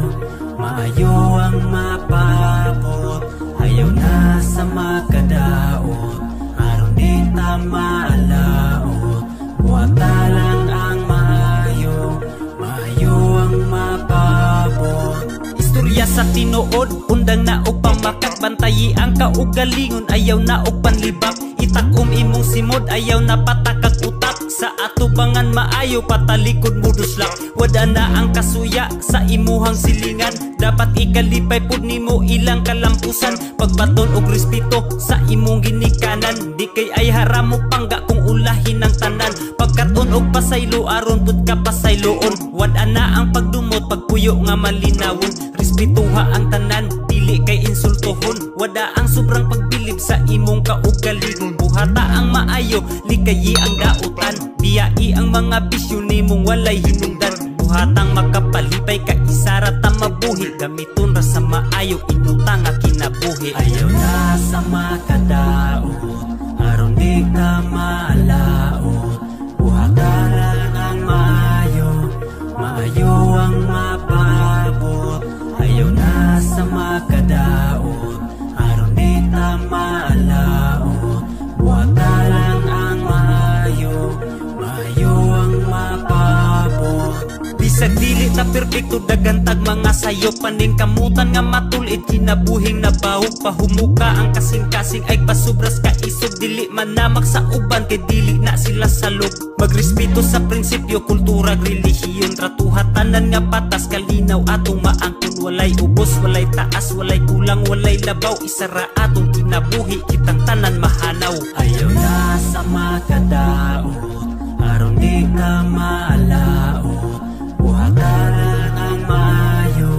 maayo ang mapabot. Ayaw na sa makadaot, aron di ka malaot. Buhata lang ang maayo, maayo ang mapabot. Istorya sa tinuod, undang na og pamakak. Bantayi ang kaugalingon, ayaw na og panlibak. Itakom imong simod, ayaw na patakag utak. Sa atubangan maayo, patalikod mo duslak. Wada na ang kasuya sa imuhang silingan. Dapat ikalipay pud nimo ilang kalampusan. Pagbaton og respeto sa imong ginikanan. Di kay ay haram mo pangga kung ulahin ang tanan. Pagkaton og pasaylo, aron pud ka pasayloon. Wada na ang pagdumot, pagpuyo nga malinawon. Respetuha ang tanan, dili kay insultohon. Wada ang sobrang pagbilib sa imong kaugalingon. Buhata ang maayo, likayi ang dautan. Biyai ang mga bisyo nimong walay hinungdan. Buhatang makapalipay ka isara ta mabuhi. Gamiton ra sa maayo, inutang nga kinabuhi. Ayaw na sa makadaot, aron di ka malaot. Buhata lang ang maayo, maayo ang mapabot. Ayaw na sa makadaot, aron di ka malaot. Buhata lang ang maayo, maayo ang mapabot. Bisag dili ta perpekto, dagantag mga sayo. Paning kamutan nga matulit, kinabuhing nabawog. Pahumuka ang kasing-kasing ay pasubras ka isog. Dili manamak sa uban kay dili na sila salog. Magrespeto sa prinsipyo, kultura, relihiyon. Tratuhatanan nga patas, kalinaw atong maangkon. Walay ubos, walay taas, walay kulang, walay labaw. Isara atong kinabuhi, kitang tanan mahanaw. Ayaw na sa makadaot, aron di ka malaot. Buhata lang ang maayo,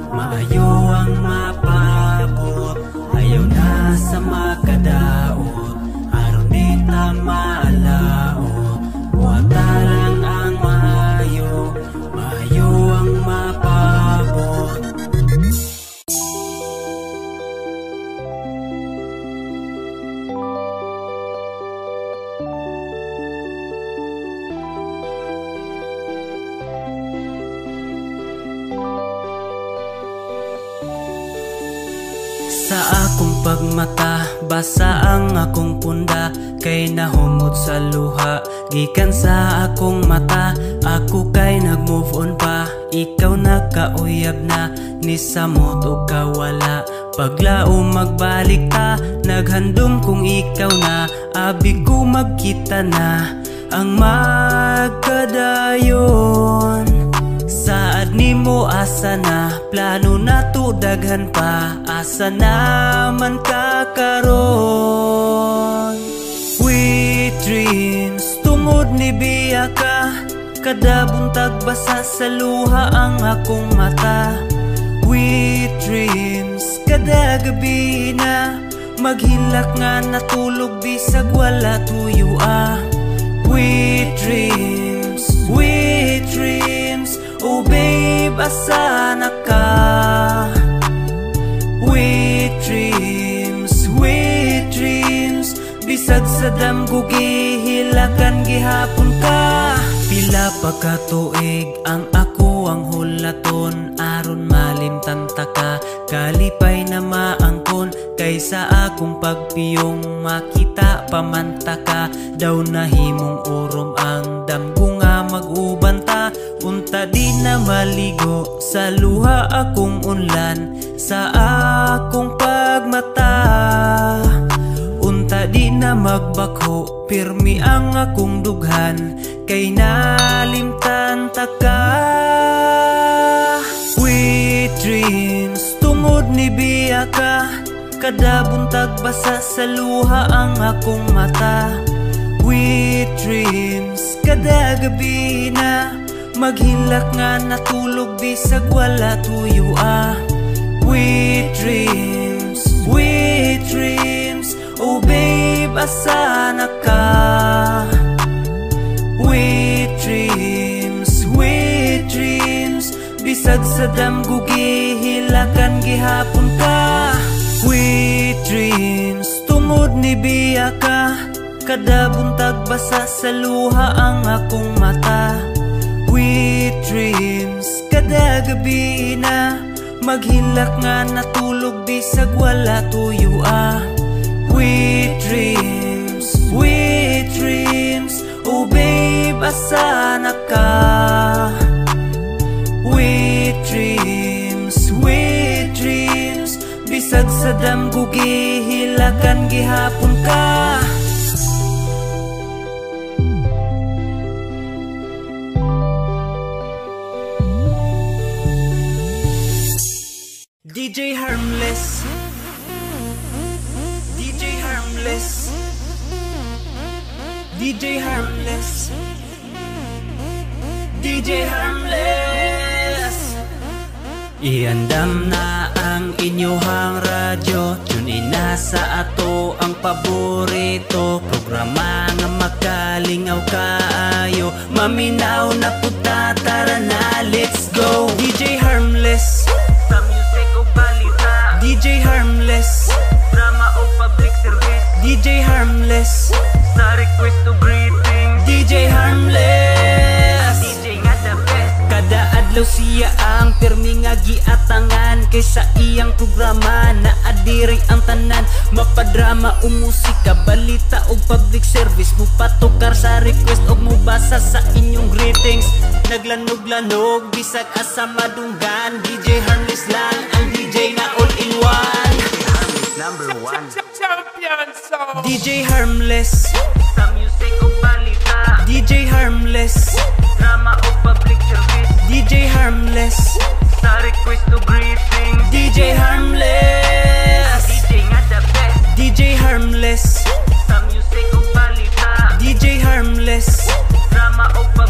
maayo ang mapabot. Ayaw na sa makadaot, aron di ka malaot. Buhata lang ang maayo, maayo ang mapabot. Sa akong pagmata, basa ang akong punda. Kay nahumot sa luha, gikan sa akong mata. Ako kay nag-move on pa, ikaw nakauyab na. Nisamot o kawala, paglao magbalik ta. Naghandom kung ikaw na, abi ko magkita na. Ang magkadayon, saad nimo asa na, plano na to daghan pa. Asa naman kakaron? Sweet dreams, tungod ni biya ka. Kada buntag basa sa luha ang akong mata. Sweet dreams, kada gabi na. Maghilak nga natulog bisag wala tuyo ah. Sweet dreams, sweet dreams. Oh babe, asa na ka? Sweet dreams, sweet dreams. Bisag sa damgo gihilakan gihapon ka. Pila pa ka tuig ang ako ang hulaton. Aron malimtan ta ka, kalipay na maangkon. Kaysa akong pagpiyong makita pamanta ka. Daw nahimong urom ang damgo nga mag-ubanta. Unta di na maligo sa luha akong unlan. Sa akong pagmata, na magbako, pirmi ang akong dughan, kay nalimtan ta ka. Sweet dreams, tungod ni biya ka, kada buntag basa sa luha ang akong mata. Sweet dreams, kada gabi na maghilak nga natulog bisag wala tuyo ah. Sweet dreams, oh babe, asa na ka? Sweet dreams, bisag sa damgo gihilakan gihapon ka. Sweet dreams, tungod ni biya ka, kada buntag basa sa luha ang akong mata. Sweet dreams, kada gabi na maghilak nga natulog bisag wala tuyo ah. Sweet dreams, oh babe, asa na ka? Sweet dreams, bisag sa damgo gihilakan gihapon ka. DJ Harmless, DJ Harmless, DJ Harmless, DJ Harmless. Iandam na ang inyohang radyo, tune in na sa ato ang paborito, programa nga makalingaw kaayo, maminaw na puta, tara na, let's go. DJ Harmless, sa music o balita. DJ Harmless, drama o public service. DJ Harmless, sa request o greeting. DJ Harmless, DJ nga the best. Kada adlaw siya ang pirmi nga giatangan, kaysa iyang programa na adiri ang tanan. Mapadrama o musika, balita o public service, mupatukar sa request o mubasa sa inyong greetings. Naglanog-lanog, bisag asa madunggan, DJ Harmless lang ang DJ na all-in-one. Number one champion song. DJ Harmless, sa music o balita. DJ Harmless, drama o public service. DJ Harmless, sa request o greeting. DJ Harmless, DJ nga the best. DJ Harmless, sa music o balita. DJ Harmless, drama o public